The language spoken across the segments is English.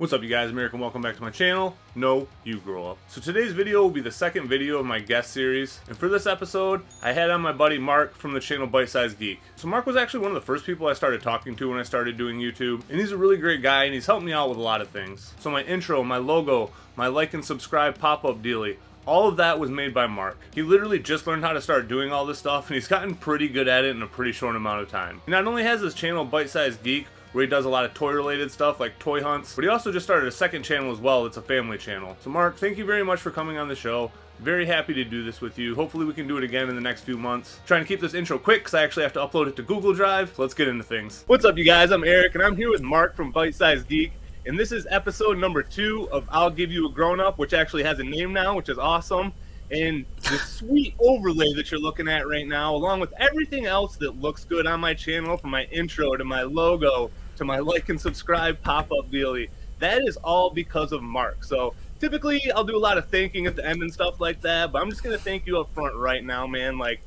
What's up, you guys? I'm Eric and welcome back to my channel. No, you grow up. So today's video will be the second video of my guest series, and for this episode I had on my buddy Mark from the channel Bite-Sized Geek. So Mark was actually one of the first people I started talking to when I started doing YouTube, and he's a really great guy and he's helped me out with a lot of things. So my intro, my logo, my like and subscribe pop-up dealie, all of that was made by Mark. He literally just learned how to start doing all this stuff, and he's gotten pretty good at it in a pretty short amount of time. He not only has his channel Bite-Sized Geek, where he does a lot of toy related stuff like toy hunts, but he also just started a second channel as well. It's a family channel. So Mark, thank you very much for coming on the show. Very happy to do this with you. Hopefully we can do it again in the next few months. Trying to keep this intro quick because I actually have to upload it to Google Drive. So let's get into things. What's up, you guys? I'm Eric and I'm here with Mark from Bite-Sized Geek. And this is episode number 2 of I'll Give You a Grown Up, which actually has a name now, which is awesome. And the sweet overlay that you're looking at right now, along with everything else that looks good on my channel, from my intro to my logo, to my like and subscribe pop-up dealie, that is all because of Mark. So typically I'll do a lot of thanking at the end and stuff like that, but I'm just going to thank you up front right now, man. Like,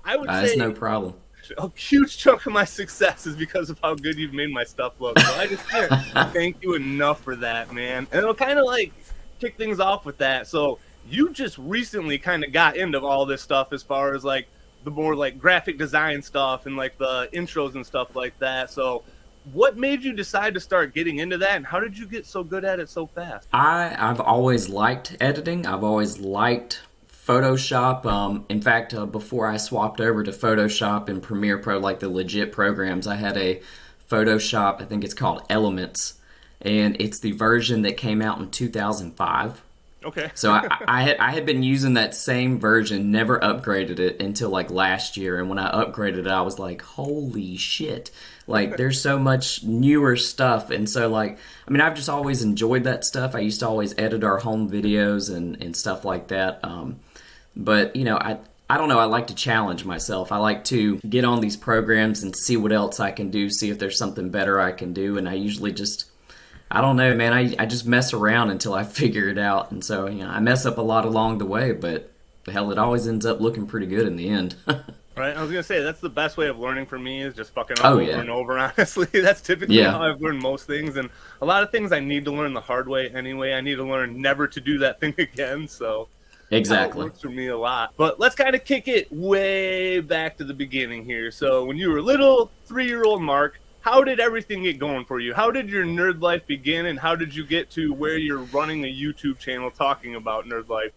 I would say that's no problem. A huge chunk of my success is because of how good you've made my stuff look. So I just can't thank you enough for that, man. And it'll kind of like kick things off with that. So you just recently kind of got into all this stuff as far as like the more like graphic design stuff and like the intros and stuff like that. So what made you decide to start getting into that, and how did you get so good at it so fast? I've always liked editing. I've always liked Photoshop. In fact, before I swapped over to Photoshop and Premiere Pro, like the legit programs, I had a Photoshop, I think it's called Elements, and it's the version that came out in 2005. Okay. So I had been using that same version, never upgraded it until like last year, and when I upgraded it, I was like, holy shit. Like, there's so much newer stuff, and so, like, I mean, I've just always enjoyed that stuff. I used to always edit our home videos and stuff like that, but, you know, I don't know, I like to challenge myself. I like to get on these programs and see what else I can do, see if there's something better I can do, and I usually just, I don't know, man, I just mess around until I figure it out, and so, you know, I mess up a lot along the way, but, hell, it always ends up looking pretty good in the end. Right, I was gonna say that's the best way of learning for me is just fucking over and over. Honestly, that's typically how I've learned most things, and a lot of things I need to learn the hard way anyway. I need to learn never to do that thing again. So exactly, it works for me a lot. But let's kind of kick it way back to the beginning here. So when you were little, 3-year-old Mark, how did everything get going for you? How did your nerd life begin, and how did you get to where you're running a YouTube channel talking about nerd life?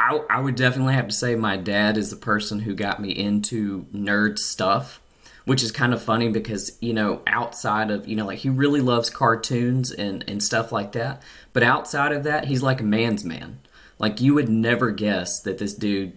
I would definitely have to say my dad is the person who got me into nerd stuff, which is kind of funny because, you know, outside of, you know, like he really loves cartoons and stuff like that. But outside of that, he's like a man's man. Like, you would never guess that this dude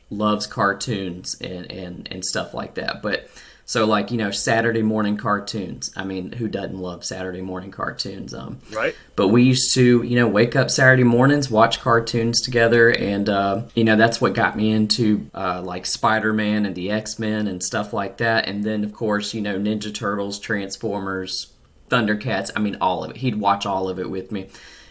loves cartoons and stuff like that. But so, like, you know, Saturday morning cartoons. I mean, who doesn't love Saturday morning cartoons? Right. But we used to, you know, wake up Saturday mornings, watch cartoons together, and, you know, that's what got me into, like, Spider-Man and the X-Men and stuff like that. And then, of course, you know, Ninja Turtles, Transformers, Thundercats. I mean, all of it. He'd watch all of it with me.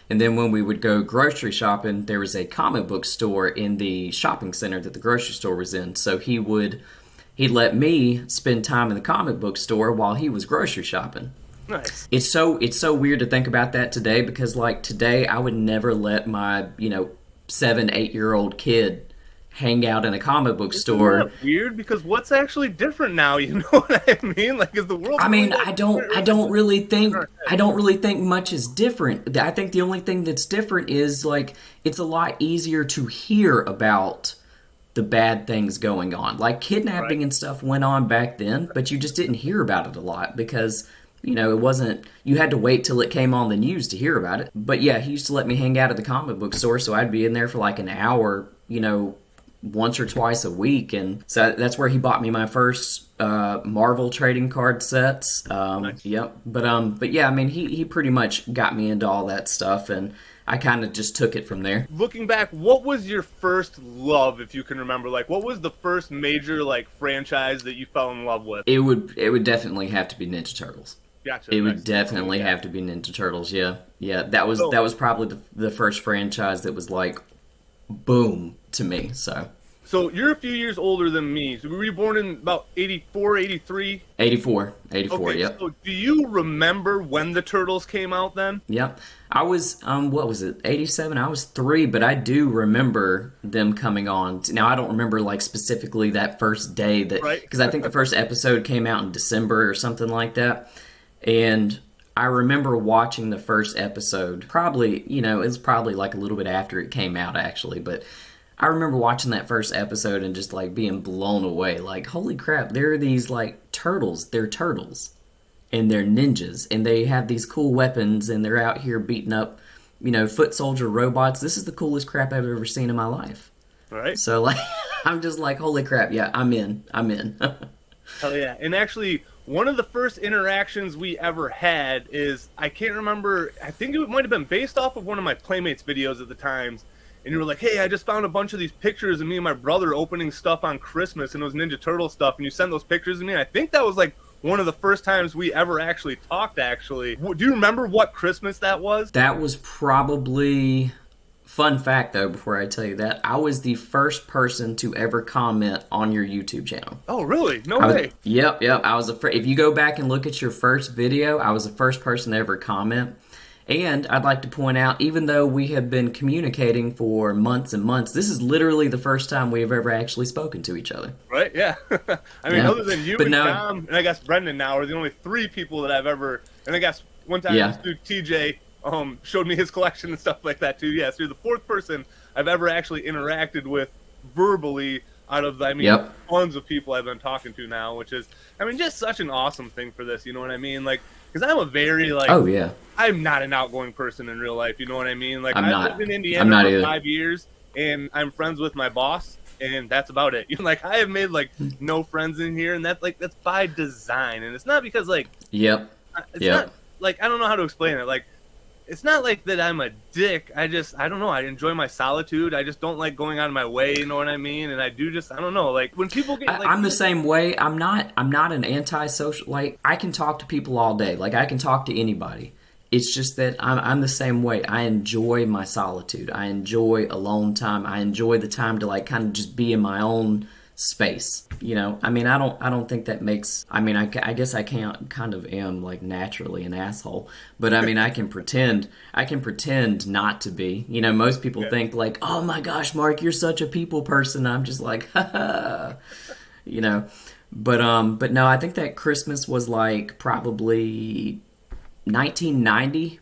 And then when we would go grocery shopping, there was a comic book store in the shopping center that the grocery store was in. So he'd let me spend time in the comic book store while he was grocery shopping. Nice. It's so weird to think about that today because, like, today I would never let my, you know, 7-8-year-old kid hang out in a comic book store. Isn't that weird? Because what's actually different now? You know what I mean? Like, is the world? I mean, I don't really think much is different. I think the only thing that's different is, like, it's a lot easier to hear about the bad things going on. Like, kidnapping and stuff went on back then, but you just didn't hear about it a lot because, you know, it wasn't, you had to wait till it came on the news to hear about it. But yeah, he used to let me hang out at the comic book store, so I'd be in there for like an hour, you know, once or twice a week. And so that's where he bought me my first Marvel trading card sets. Nice. Yep. But yeah, I mean, he pretty much got me into all that stuff, and I kind of just took it from there. Looking back, what was your first love, if you can remember? Like, what was the first major, like, franchise that you fell in love with? It would definitely have to be Ninja Turtles. Gotcha. It would definitely have to be Ninja Turtles, yeah. Yeah, that was probably the first franchise that was like, boom, to me, so. So you're a few years older than me. So were you born in about 84, 83? 84, Okay, yep. so do you remember when the Turtles came out then? Yep. I was what was it? 87. I was 3, but I do remember them coming on. Now I don't remember like specifically that first day that Right? because I think the first episode came out in December or something like that. And I remember watching the first episode. Probably, it was probably like a little bit after it came out actually, but I remember watching that first episode and just like being blown away. Like, holy crap, there are these like turtles. They're turtles. And they're ninjas. And they have these cool weapons and they're out here beating up, foot soldier robots. This is the coolest crap I've ever seen in my life. Right? So like I'm just like, holy crap, yeah, I'm in. Hell yeah. And actually, one of the first interactions we ever had is, I can't remember, I think it might have been based off of one of my Playmates videos at the times. And you were like, hey, I just found a bunch of these pictures of me and my brother opening stuff on Christmas, and it was Ninja Turtle stuff, and you sent those pictures to me. And I think that was like one of the first times we ever actually talked, actually. Do you remember what Christmas that was? That was probably... Fun fact, though, before I tell you that, I was the first person to ever comment on your YouTube channel. Oh, really? No way. Yep. I was if you go back and look at your first video, I was the first person to ever comment. And I'd like to point out, even though we have been communicating for months and months, this is literally the first time we have ever actually spoken to each other. Right? Yeah. I mean, other than you but and no, Tom, and I guess Brendan now, are the only 3 people that I've ever, and I guess one time this dude TJ showed me his collection and stuff like that too. Yeah, so you're the 4th person I've ever actually interacted with verbally out of, tons of people I've been talking to now, which is, just such an awesome thing for this, you know what I mean? Like, because I'm a very, I'm not an outgoing person in real life, you know what I mean? Like, I've lived in Indiana for 5 years, and I'm friends with my boss, and that's about it. Like, I have made, no friends in here, and that's by design, and it's not because, it's not, I don't know how to explain it, it's not like that I'm a dick. I don't know. I enjoy my solitude. I just don't like going out of my way. You know what I mean? And I don't know. Like when people get, I'm the same way. I'm not an antisocial. Like I can talk to people all day. Like I can talk to anybody. It's just that I'm the same way. I enjoy my solitude. I enjoy alone time. I enjoy the time to kind of just be in my own space. I don't think that makes, I guess I can't kind of am naturally an asshole, but I can pretend not to be. Most people think oh my gosh, Mark, you're such a people person. I'm just like, but no, I think that Christmas was probably 1990.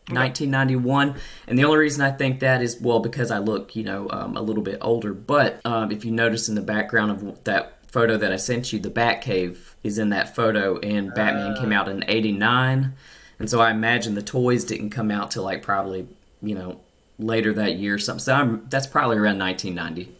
1991, and the only reason I think that is because I look a little bit older, but if you notice in the background of that photo that I sent you, the Batcave is in that photo, and Batman came out in 89, and so I imagine the toys didn't come out till probably later that year or something, so that's probably around 1990.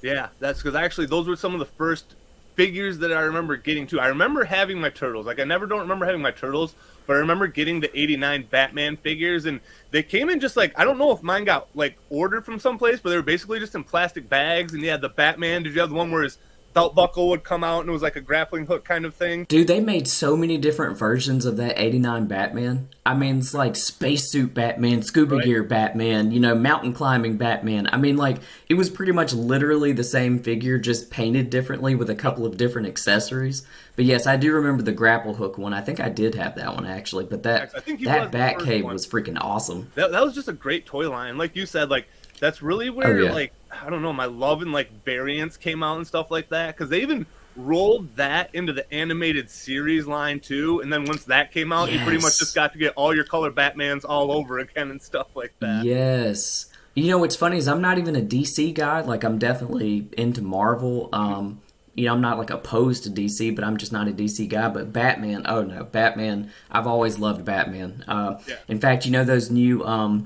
Yeah, that's because actually those were some of the first figures that I remember getting to. I remember having my Turtles. I never don't remember having my Turtles, but I remember getting the 89 Batman figures, and they came in just I don't know if mine got ordered from someplace, but they were basically just in plastic bags. And yeah, the Batman, did you have the one where his belt buckle would come out and it was like a grappling hook kind of thing? Dude, they made so many different versions of that 89 Batman. It's like spacesuit Batman, scuba gear Batman, mountain climbing Batman. It was pretty much literally the same figure, just painted differently with a couple of different accessories. But yes, I do remember the grapple hook one. I think I did have that one actually, but that Batcave was freaking awesome. That was just a great toy line. Like you said, that's really where I don't know, my love and variants came out and stuff like that, because they even rolled that into the animated series line too, and then once that came out, you pretty much just got to get all your color Batmans all over again and stuff like that. Yes. What's funny is I'm not even a DC guy. I'm definitely into Marvel. I'm not opposed to DC, but I'm just not a DC guy. But Batman, oh no, Batman, I've always loved Batman. In fact, those new,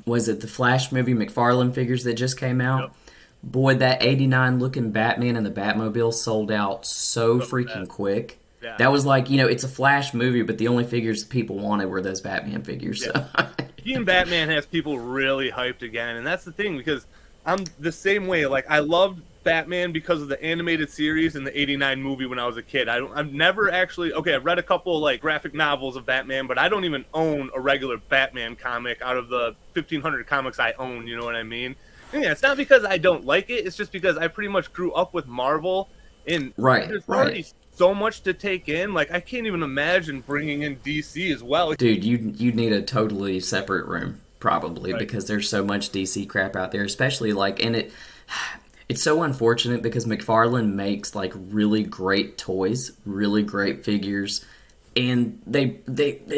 was it the Flash movie McFarlane figures that just came out? Yep. Boy, that 89 looking Batman and the Batmobile sold out so freaking quick. Yeah. That was it's a Flash movie, but the only figures people wanted were those Batman figures. Yeah. So. He and Batman has people really hyped again, and that's the thing, because I'm the same way. I loved Batman because of the animated series and the 89 movie when I was a kid. I've never actually, I've read a couple graphic novels of Batman, but I don't even own a regular Batman comic out of the 1,500 comics I own, you know what I mean? Yeah, it's not because I don't like it. It's just because I pretty much grew up with Marvel, and Right, there's right. already so much to take in. Like, I can't even imagine bringing in DC as well. Dude, you need a totally separate room probably Right. because there's so much DC crap out there, especially like and it's so unfortunate because McFarlane makes like really great toys, really great figures, and they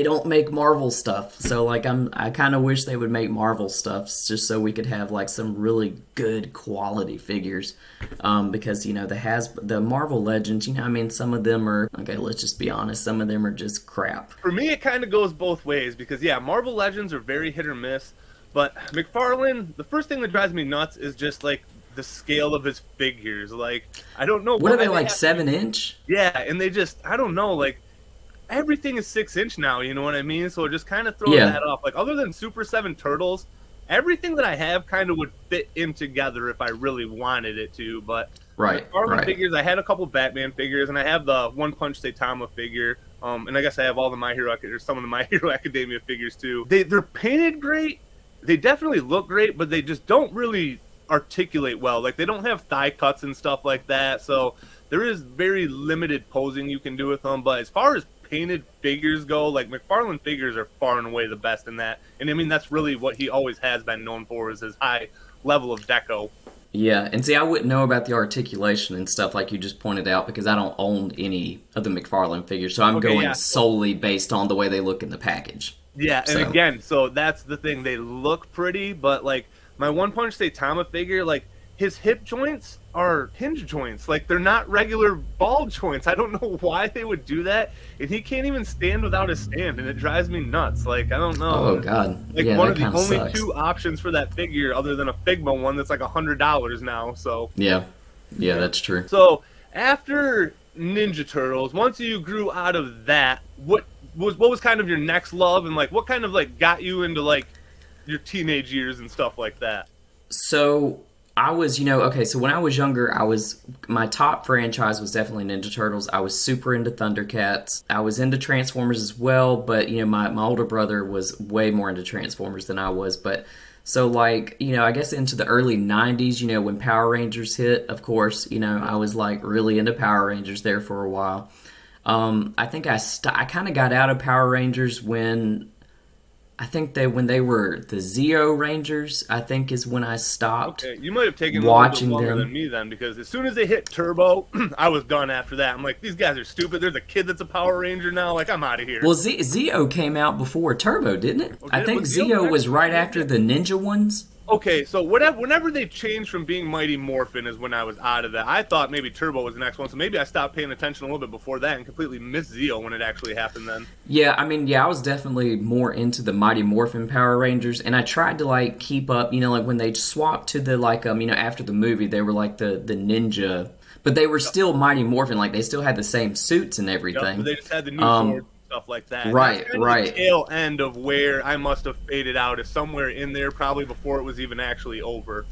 don't make Marvel stuff. So like I kind of wish they would make Marvel stuff just so we could have like some really good quality figures. Because you know the Marvel Legends, you know, I mean some of them are okay. Let's just be honest, some of them are just crap. For me, it kind of goes both ways because, yeah, Marvel Legends are very hit or miss. But McFarlane, the first thing that drives me nuts is just like the scale of his figures. Like, I don't know What are why they like have to 7 inch? yeah, and they just, I don't know, like, everything is 6 inch now, you know what I mean? So it just kind of throws Yeah, that off. Like, other than Super 7 Turtles, everything that I have kind of would fit in together if I really wanted it to. But right, Marvel right. figures, I had a couple Batman figures, and I have the One Punch Saitama figure. And I guess I have all the My Hero, or some of the My Hero Academia figures too. They're painted great. They definitely look great, but they just don't really articulate well. Like, they don't have thigh cuts and stuff like that. So there is very limited posing you can do with them. But as far as painted figures go, like, McFarlane figures are far and away the best in that. And I mean, that's really what he always has been known for, is his high level of deco. Yeah, and see, I wouldn't know about the articulation and stuff like you just pointed out because I don't own any of the McFarlane figures, so I'm Okay, going yeah. solely based on the way they look in the package. Yeah, and So, again, so that's the thing. They look pretty, but like my One Punch Saitama figure, like his hip joints are hinge joints. Like, they're not regular ball joints. I don't know why they would do that. And he can't even stand without a stand, and it drives me nuts. Like, I don't oh know. god, Like, yeah, one that of the kind of only sucks. two options for that figure, other than a Figma one, that's like $100 now. So Yeah, yeah, that's true. so after Ninja Turtles, once you grew out of that, what was kind of your next love, and like what kind of like got you into like your teenage years and stuff like that? So I was, okay, so when I was younger, my top franchise was definitely Ninja Turtles. I was super into Thundercats. I was into Transformers as well, but, my older brother was way more into Transformers than I was. But so, like, I guess into the early 90s, when Power Rangers hit, of course, I was like really into Power Rangers there for a while. I think I kind of got out of Power Rangers when when they were the Zeo Rangers, I think is when I stopped Okay, you might have taken a little bit watching longer than them. me then, because as soon as they hit Turbo, I was done after that. I'm like, these guys are stupid. There's a kid that's a Power Ranger now. Like, I'm out of here. Well, Zeo came out before Turbo, didn't it? Oh, I did it? think Was Zeo Zeo next? was right after the Ninja ones. Okay, so whenever they changed from being Mighty Morphin is when I was out of that. I thought maybe Turbo was the next one, so maybe I stopped paying attention a little bit before that and completely missed Zeo when it actually happened then. Yeah, I mean, yeah, I was definitely more into the Mighty Morphin Power Rangers, and I tried to like keep up. Like when they swapped to the like after the movie, they were like the ninja, but they were still Mighty Morphin. Like they still had the same suits and Yep, but everything. they just had the new Um, swords and stuff like that. And that's right, kind of the right. tail end of where I must have faded out, is somewhere in there, probably before it was even actually over.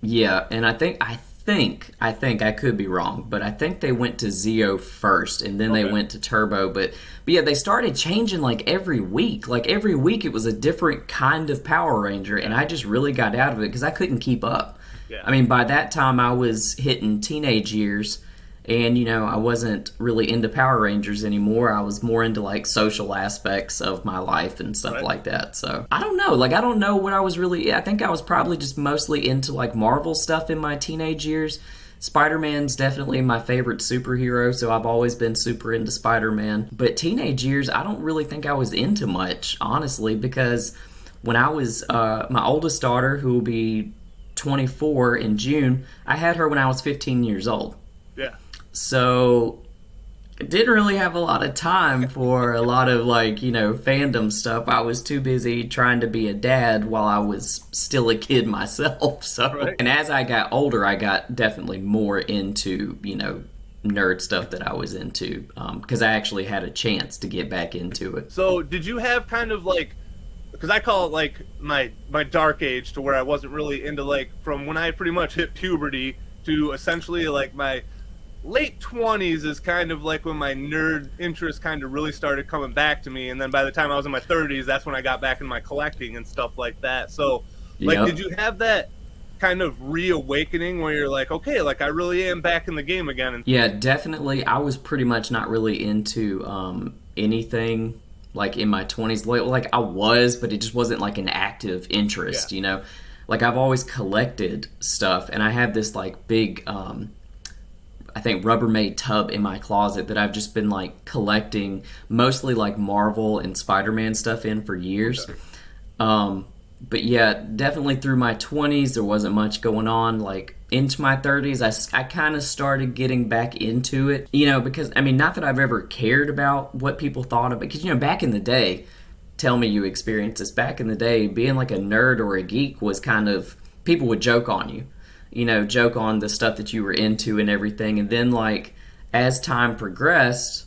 Yeah, and I think I could be wrong, but I think they went to Zeo first, and then they Okay. went to Turbo. But yeah, they started changing like every week. Like every week, it was a different kind of Power Ranger, and I just really got out of it because I couldn't keep up. Yeah. I mean, by that time, I was hitting teenage years, and I wasn't really into Power Rangers anymore. I was more into like social aspects of my life and stuff Right. like that. So I don't know. Like I don't know what I was really. I think I was probably just mostly into like Marvel stuff in my teenage years. Spider-Man's definitely my favorite superhero, so I've always been super into Spider-Man. But teenage years, I don't really think I was into much, honestly, because when I was my oldest daughter, who will be 24 in June, I had her when I was 15 years old. Yeah. So I didn't really have a lot of time for a lot of like, fandom stuff. I was too busy trying to be a dad while I was still a kid myself. So, Right. and as I got older, I got definitely more into, nerd stuff that I was into because I actually had a chance to get back into it. So did you have kind of like, because I call it like my dark age, to where I wasn't really into, like, from when I pretty much hit puberty to essentially like my late 20s is kind of like when my nerd interest kind of really started coming back to me. And then by the time I was in my 30s, that's when I got back in my collecting and stuff like that. So like, Yep. did you have that kind of reawakening where you're like, okay, like I really am back in the game again. And Yeah, definitely. I was pretty much not really into anything like in my 20s. Like I was, but it just wasn't like an active interest, Yeah. you know? Like I've always collected stuff, and I have this like big, I think Rubbermaid tub in my closet that I've just been like collecting mostly like Marvel and Spider-Man stuff in for years. Okay. But yeah, definitely through my 20s, there wasn't much going on. Like into my 30s, I kind of started getting back into it, you know, because I mean, not that I've ever cared about what people thought of it, because, you know, back in the day, tell me you experienced this, back in the day, being like a nerd or a geek was kind of, people would joke on you, you know, joke on the stuff that you were into and everything. And then, like, as time progressed,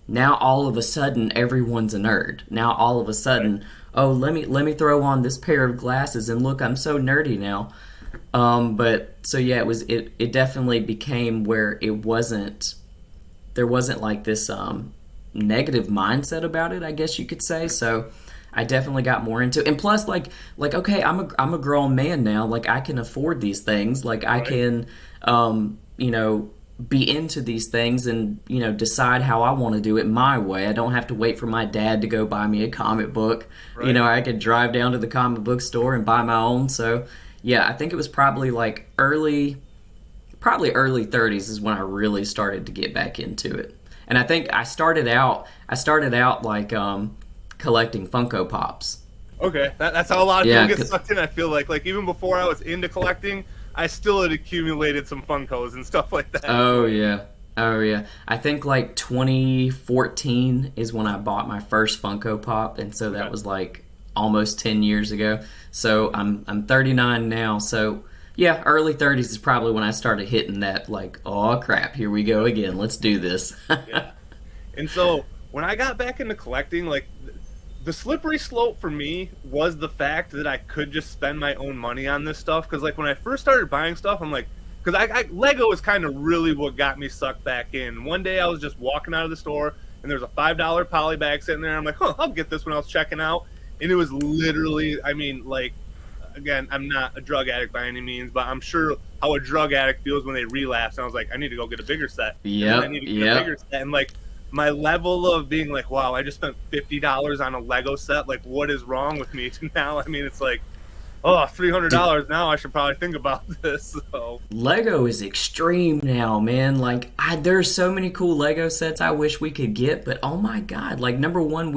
now all of a sudden everyone's a nerd. Now all of a sudden, oh, let me throw on this pair of glasses and look, I'm so nerdy now. But so yeah, it definitely became where there wasn't like this negative mindset about it, I guess you could say. So I definitely got more into it. And plus, like okay, I'm a grown man now. Like I can afford these things. Like I can, you know, be into these things and, you know, decide how I want to do it my way. I don't have to wait for my dad to go buy me a comic book. Right. You know, I could drive down to the comic book store and buy my own. So yeah, I think it was probably like early 30s is when I really started to get back into it. And I think I started out like collecting Funko Pops. Okay, that's how a lot of people get sucked in. I feel like even before I was into collecting, I still had accumulated some Funkos and stuff like that. Oh yeah. I think like 2014 is when I bought my first Funko Pop, and so that was like almost 10 years ago. So I'm 39 now. So yeah, early 30s is probably when I started hitting that, like, oh crap, here we go again. Let's do this. Yeah. And so when I got back into collecting, like, the slippery slope for me was the fact that I could just spend my own money on this stuff. Because, like, when I first started buying stuff, I'm like, because Lego is kind of really what got me sucked back in. One day I was just walking out of the store, and there was a $5 poly bag sitting there. I'm like, I'll get this when I was checking out. And it was literally, I mean, like, again, I'm not a drug addict by any means, but I'm sure how a drug addict feels when they relapse. And I was like, I need to go get a bigger set. Yeah. I need to get a bigger set. And, like, my level of being like, wow, I just spent $50 on a Lego set. Like, what is wrong with me now? I mean, it's like, oh, $300 now. I should probably think about this. So Lego is extreme now, man. Like, there's so many cool Lego sets I wish we could get, but oh my god, like, number one,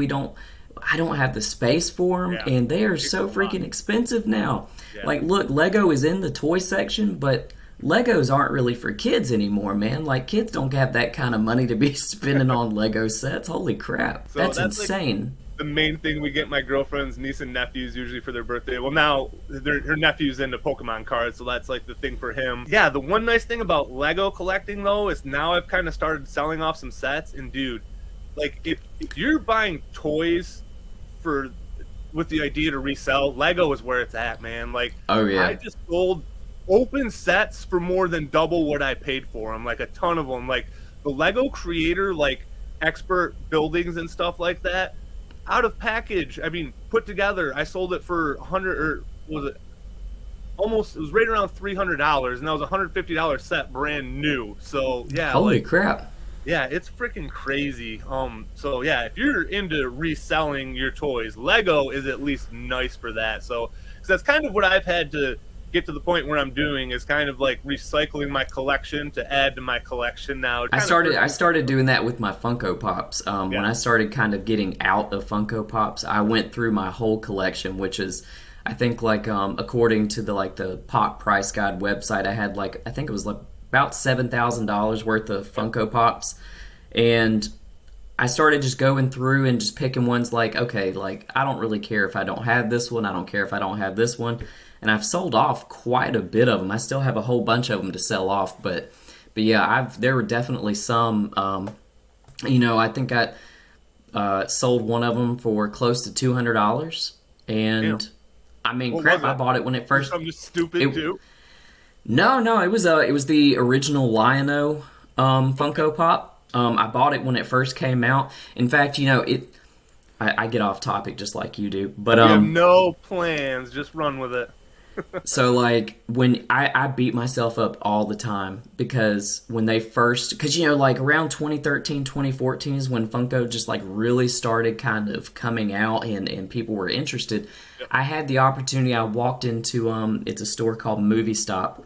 I don't have the space for them, and they are so freaking expensive now. Yeah. Like, look, Lego is in the toy section, but Legos aren't really for kids anymore, man. Like, kids don't have that kind of money to be spending on Lego sets. Holy crap. So that's insane. Like the main thing we get my girlfriend's niece and nephews usually for their birthday. Well, now her nephew's into Pokemon cards, so that's like the thing for him. Yeah, the one nice thing about Lego collecting, though, is now I've kind of started selling off some sets. And, dude, like, if you're buying toys with the idea to resell, Lego is where it's at, man. Like, oh yeah, I just sold open sets for more than double what I paid for them, like a ton of them. Like the Lego creator, like expert buildings and stuff like that, out of package, I mean, put together, I sold it for 100, or was it almost, it was right around $300, and that was a $150 set brand new. So yeah, holy crap. Yeah, it's freaking crazy. So yeah, if you're into reselling your toys, Lego is at least nice for that. So, 'cause that's kind of what I've had to get to the point where I'm doing, is kind of like recycling my collection to add to my collection now. I started doing that with my Funko Pops. When I started kind of getting out of Funko Pops, I went through my whole collection, which is, I think, like, according to the Pop Price Guide website, I had, like, I think it was like about $7,000 worth of Funko Pops, and I started just going through and just picking ones like, okay, like, I don't really care if I don't have this one, I don't care if I don't have this one, and I've sold off quite a bit of them. I still have a whole bunch of them to sell off, but yeah, there were definitely some, you know, I think I sold one of them for close to $200, and damn. I mean, crap, I bought it when it first... Something stupid too? No, it was the original Lion-O Funko Pop. I bought it when it first came out. In fact, you know, I get off topic just like you do, but we have no plans. Just run with it. So like when I beat myself up all the time because when they first, because you know, like around 2013, 2014 is when Funko just like really started kind of coming out and people were interested. Yep. I had the opportunity. I walked into it's a store called Movie Stop.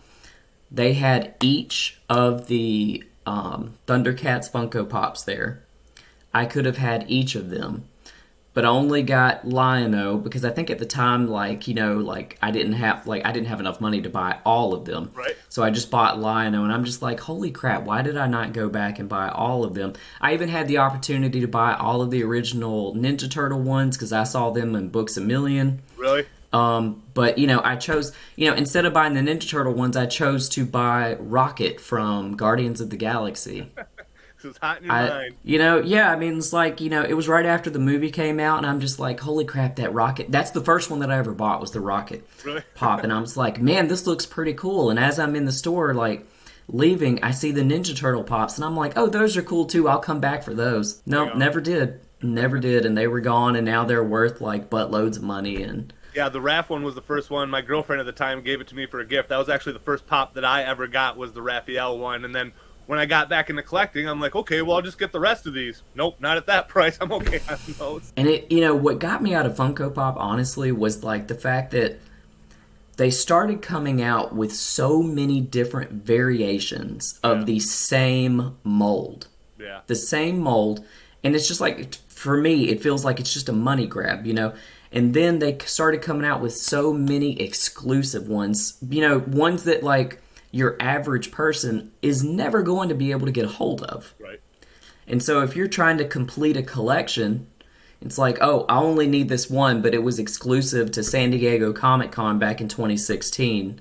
They had each of the Thundercats Funko Pops there. I could have had each of them, but I only got Lion-O because I think at the time, like you know, like I didn't have enough money to buy all of them, Right. so I just bought Lion-O, and I'm just like, holy crap, why did I not go back and buy all of them? I even had the opportunity to buy all of the original Ninja Turtle ones because I saw them in Books A Million. Really? But you know, I chose, you know, instead of buying the Ninja Turtle ones, I chose to buy Rocket from Guardians of the Galaxy. This was hot in your mind. You know, yeah, I mean, it's like, you know, it was right after the movie came out, and I'm just like, holy crap, that Rocket. That's the first one that I ever bought was the Rocket Really? Pop, and I was like, man, this looks pretty cool. And as I'm in the store, like, leaving, I see the Ninja Turtle Pops, and I'm like, oh, those are cool too. I'll come back for those. Nope, never did. Never did, and they were gone, and now they're worth, like, buttloads of money, and... Yeah, the Raph one was the first one. My girlfriend at the time gave it to me for a gift. That was actually the first pop that I ever got was the Raphael one. And then when I got back into collecting, I'm like, okay, well, I'll just get the rest of these. Nope, not at that price. I'm okay on those. And it, you know, what got me out of Funko Pop, honestly, was like the fact that they started coming out with so many different variations of the same mold. Yeah. The same mold. And it's just like, for me, it feels like it's just a money grab, you know? And then they started coming out with so many exclusive ones, you know, ones that like your average person is never going to be able to get a hold of. Right. And so if you're trying to complete a collection, it's like, oh, I only need this one, but it was exclusive to San Diego Comic-Con back in 2016.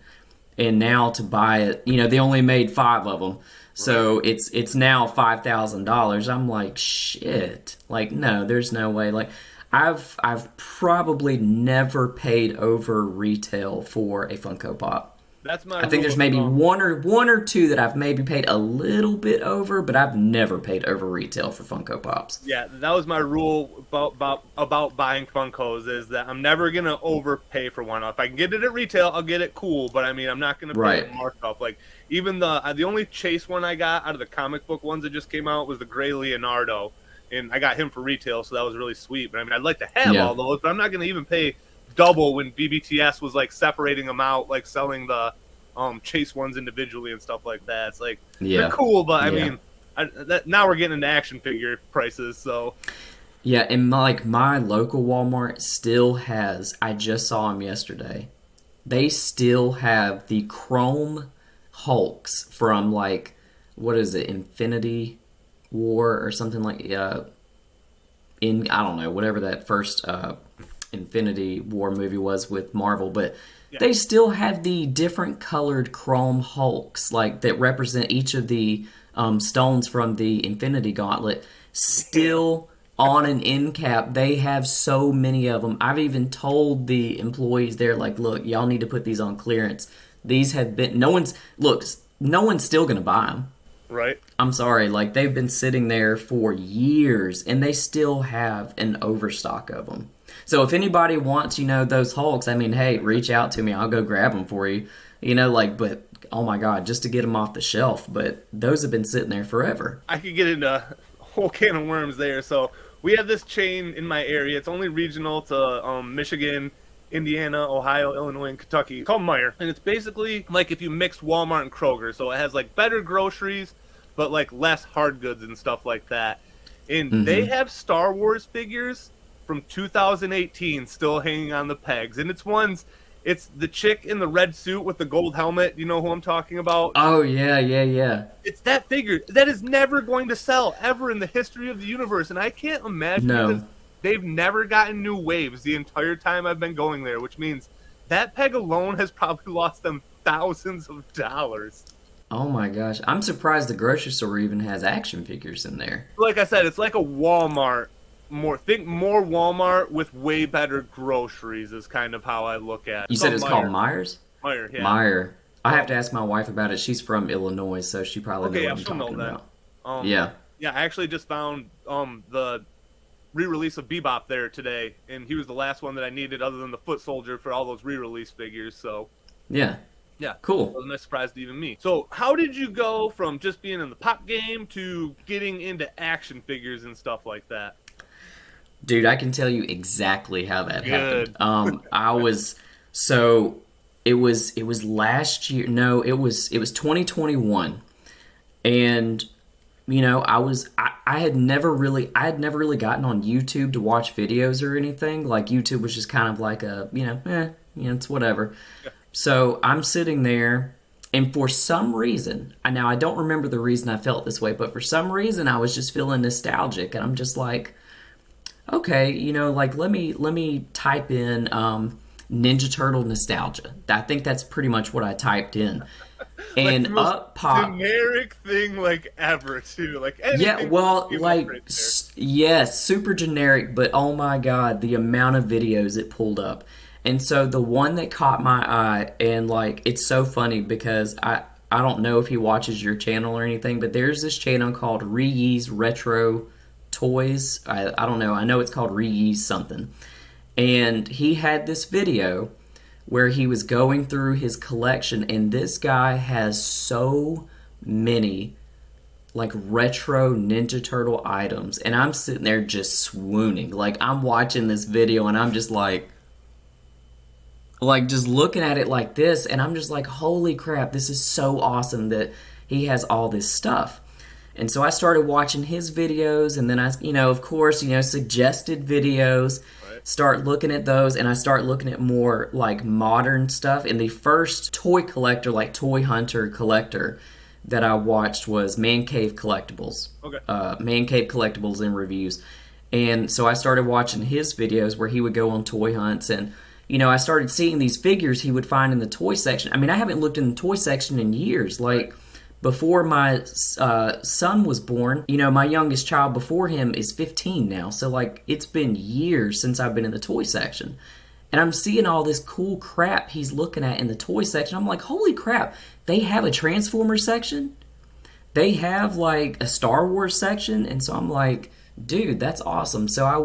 And now to buy it, you know, they only made 5 of them. So it's now $5,000. I'm like, shit. Like, no, there's no way. Like, I've probably never paid over retail for a Funko Pop. That's my I think there's maybe one or two that I've maybe paid a little bit over, but I've never paid over retail for Funko Pops. Yeah, that was my rule about buying Funkos is that I'm never gonna overpay for one. If I can get it at retail, I'll get it cool. But I mean, I'm not gonna pay a markup. Like even the only Chase one I got out of the comic book ones that just came out was the Gray Leonardo, and I got him for retail, so that was really sweet. But I mean, I'd like to have all those, but I'm not gonna even pay double when BBTS was like separating them out, like selling the Chase ones individually and stuff like that. It's like they're cool, but I mean, now we're getting into action figure prices. So yeah, and like my local Walmart still has. I just saw them yesterday. They still have the Chrome Hulks from like what is it, Infinity War or something like in I don't know whatever that first Infinity War movie was with Marvel, but they still have the different colored chrome Hulks like that represent each of the stones from the Infinity Gauntlet still on an end cap. They have so many of them. I've even told the employees there, like, look, y'all need to put these on clearance. These have been no one's still gonna buy them. Right. I'm sorry, like they've been sitting there for years and they still have an overstock of them. So if anybody wants, you know, those Hulks, I mean, hey, reach out to me. I'll go grab them for you. You know, like, but oh my God, just to get them off the shelf. But those have been sitting there forever. I could get into a whole can of worms there. So we have this chain in my area. It's only regional to Michigan, Indiana, Ohio, Illinois, and Kentucky. It's called Meijer. And it's basically like if you mixed Walmart and Kroger. So it has like better groceries, but like less hard goods and stuff like that. And they have Star Wars figures from 2018 still hanging on the pegs. And it's the chick in the red suit with the gold helmet. You know who I'm talking about? Oh, yeah. It's that figure. That is never going to sell ever in the history of the universe. And I can't imagine because they've never gotten new waves the entire time I've been going there, which means that peg alone has probably lost them thousands of dollars. Oh my gosh. I'm surprised the grocery store even has action figures in there. Like I said, it's like a Walmart. More Walmart with way better groceries is kind of how I look at it. You said it's called Meijer's? Meijer, yeah. Meijer. I have to ask my wife about it. She's from Illinois, so she probably knows what I'm talking about. Yeah, I actually just found the re-release of Bebop there today, and he was the last one that I needed other than the Foot Soldier for all those re-release figures. So Yeah. Yeah, Cool. that was a nice surprise to even me. So, how did you go from just being in the pop game to getting into action figures and stuff like that? Dude, I can tell you exactly how that happened. Good. I was so it was last year. No, it was 2021, and I had never really gotten on YouTube to watch videos or anything. Like YouTube was just kind of like it's whatever. So I'm sitting there, and for some reason, I don't remember the reason I felt this way, but for some reason I was just feeling nostalgic, and I'm just like, okay, like let me type in Ninja Turtle nostalgia. I think that's pretty much what I typed in, Like and the most up pop. generic thing like ever too. Like Yeah, anything well, came up like, right there. yes, super generic, but oh my god, the amount of videos it pulled up. And so the one that caught my eye, and like, it's so funny because I don't know if he watches your channel or anything, but there's this channel called Ree's Retro Toys. I don't know, I know it's called Ree's something. And he had this video where he was going through his collection, and this guy has so many like retro Ninja Turtle items, and I'm sitting there just swooning. Like I'm watching this video and I'm just like just looking at it like this, and I'm just like, holy crap, this is so awesome that he has all this stuff. And so I started watching his videos, and then of course, suggested videos. Right. Start looking at those, and I start looking at more like modern stuff. And the first toy collector, like toy hunter collector, that I watched was Man Cave Collectibles. Okay. Man Cave Collectibles and reviews. And so I started watching his videos where he would go on toy hunts, and I started seeing these figures he would find in the toy section. I mean, I haven't looked in the toy section in years. Like before my son was born, my youngest child before him is 15 now. So like it's been years since I've been in the toy section. And I'm seeing all this cool crap he's looking at in the toy section. I'm like, holy crap, they have a Transformers section? They have like a Star Wars section? And so I'm like, dude, that's awesome. So I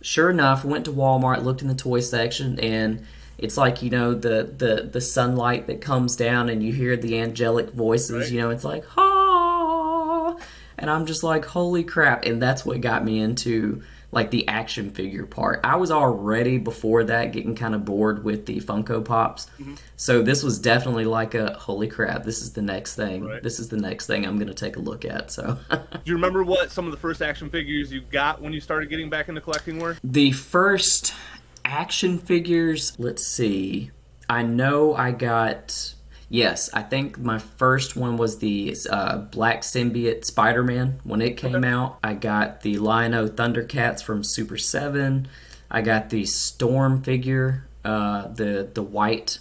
sure enough, went to Walmart, looked in the toy section, and it's like, the sunlight that comes down and you hear the angelic voices, Right. it's like, ha! And I'm just like, holy crap. And that's what got me into like the action figure part. I was already before that getting kind of bored with the Funko Pops. Mm-hmm. So this was definitely like a holy crap, this is the next thing. Right. This is the next thing I'm going to take a look at. So Do you remember what some of the first action figures you got when you started getting back into collecting were? the first action figures, let's see. I know I got, yes, I think my first one was the Black Symbiote Spider-Man when it came out. I got the Lion-O Thundercats from Super 7. I got the Storm figure, the white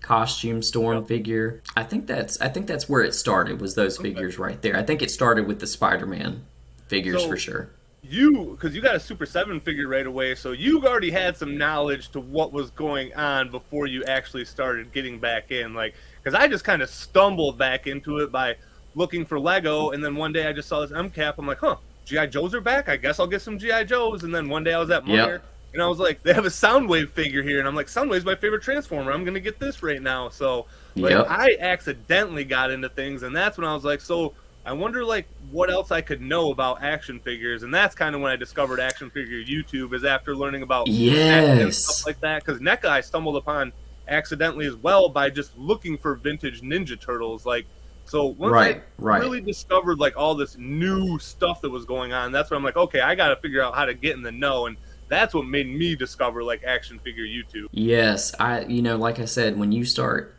costume Storm figure. I think that's where it started, was those figures right there. I think it started with the Spider-Man figures So- for sure. Because you got a Super 7 figure right away, so you already had some knowledge to what was going on before you actually started getting back in. Like, because I just kind of stumbled back into it by looking for Lego, and then one day I just saw this M cap. I'm like, huh, G.I. Joes are back? I guess I'll get some G.I. Joes. And then one day I was at Meyer, and I was like, they have a Soundwave figure here, and I'm like, Soundwave's my favorite Transformer. I'm going to get this right now. So, like, Yep. I accidentally got into things, and that's when I was like, so I wonder like what else I could know about action figures, and that's kind of when I discovered action figure YouTube, is after learning about NECA and stuff Yes. like that. Because NECA I stumbled upon accidentally as well by just looking for vintage Ninja Turtles. Like, so once Right, I right. really discovered like all this new stuff that was going on, that's when I'm like, okay, I got to figure out how to get in the know, and that's what made me discover like action figure YouTube. Yes, like I said, when you start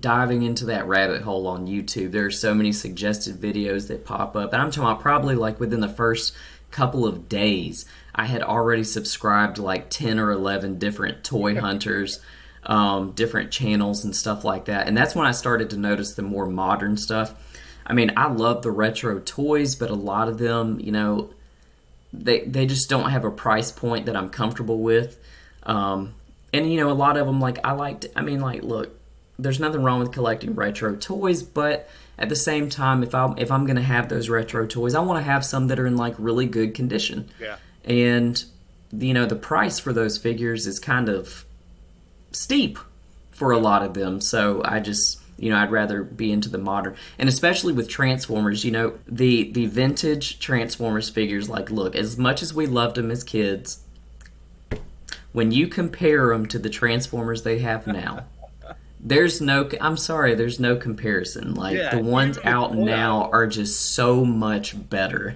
diving into that rabbit hole on YouTube, there are so many suggested videos that pop up. And I'm talking about probably like within the first couple of days, I had already subscribed to like 10 or 11 different toy hunters, different channels and stuff like that. And that's when I started to notice the more modern stuff. I mean, I love the retro toys, but a lot of them, they just don't have a price point that I'm comfortable with. And a lot of them, like, look, there's nothing wrong with collecting retro toys, but at the same time, if I'm gonna have those retro toys, I want to have some that are in like really good condition. Yeah. And the price for those figures is kind of steep for a lot of them. So I just, I'd rather be into the modern, and especially with Transformers. The vintage Transformers figures. Like, look, as much as we loved them as kids, when you compare them to the Transformers they have now, I'm sorry, there's no comparison. Like, Yeah, the ones even out now are just so much better.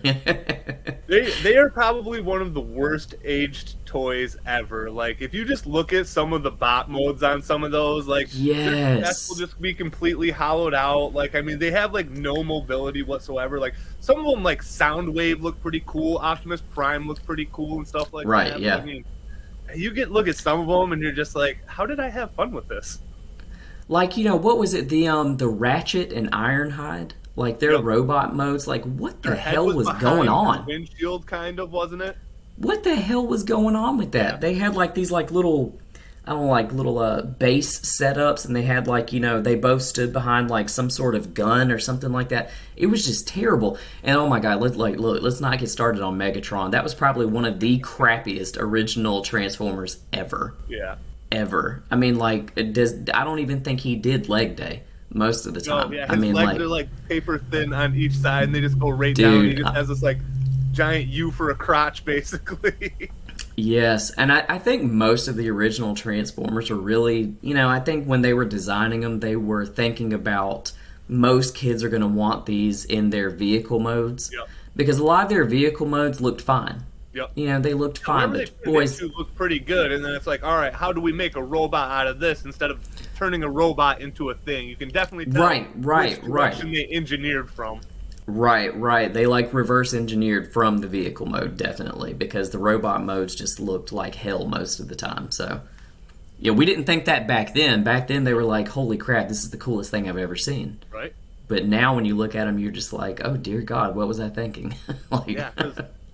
They are probably one of the worst aged toys ever. Like, if you just look at some of the bot modes on some of those, like, their chest will just be completely hollowed out. Like, I mean, they have like no mobility whatsoever. Like, some of them, like Soundwave, look pretty cool. Optimus Prime looks pretty cool and stuff like Right, that. yeah. But, I mean, look at some of them and you're just like, how did I have fun with this? Like, what was it? The Ratchet and Ironhide? Like, their robot modes? Like, what the hell was going on? Windshield, kind of, wasn't it? What the hell was going on with that? Yeah. They had, like, these, like, little, I don't know, like, little base setups, and they had, like, they both stood behind, like, some sort of gun or something like that. It was just terrible. And, oh, my God, let's not get started on Megatron. That was probably one of the crappiest original Transformers ever. Yeah. Ever. I mean, like, I don't even think he did leg day most of the time. No, yeah, his legs are like paper thin on each side, and they just go right down. He just has this like giant U for a crotch, basically. Yes, and I think most of the original Transformers are really, I think when they were designing them, they were thinking about most kids are going to want these in their vehicle modes. Yep. Because a lot of their vehicle modes looked fine. Yep. They looked fine, but boys looked pretty good. And then it's like, all right, how do we make a robot out of this instead of turning a robot into a thing? You can definitely tell which direction they engineered from. Right. They like reverse engineered from the vehicle mode, definitely, because the robot modes just looked like hell most of the time. So, yeah, we didn't think that back then. Back then, they were like, holy crap, this is the coolest thing I've ever seen. Right. But now when you look at them, you're just like, oh, dear God, what was I thinking? Yeah,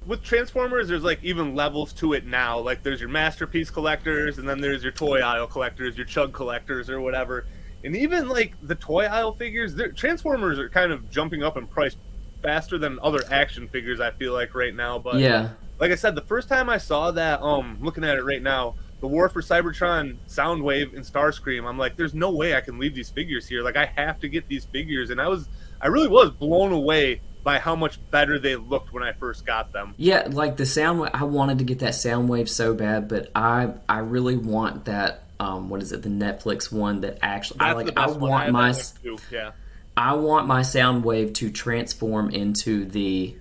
with Transformers, there's like even levels to it now. Like, there's your masterpiece collectors, and then there's your toy aisle collectors, your chug collectors, or whatever. And even like the toy aisle figures, Transformers are kind of jumping up in price faster than other action figures, I feel like, right now. But yeah, like I said, the first time I saw that, looking at it right now, the War for Cybertron, Soundwave, and Starscream, I'm like, there's no way I can leave these figures here. Like, I have to get these figures, and I really was blown away by how much better they looked when I first got them. Yeah, like the Soundwave, I wanted to get that Soundwave so bad, but I really want that, what is it, the Netflix one that actually, I want my Soundwave to transform into the,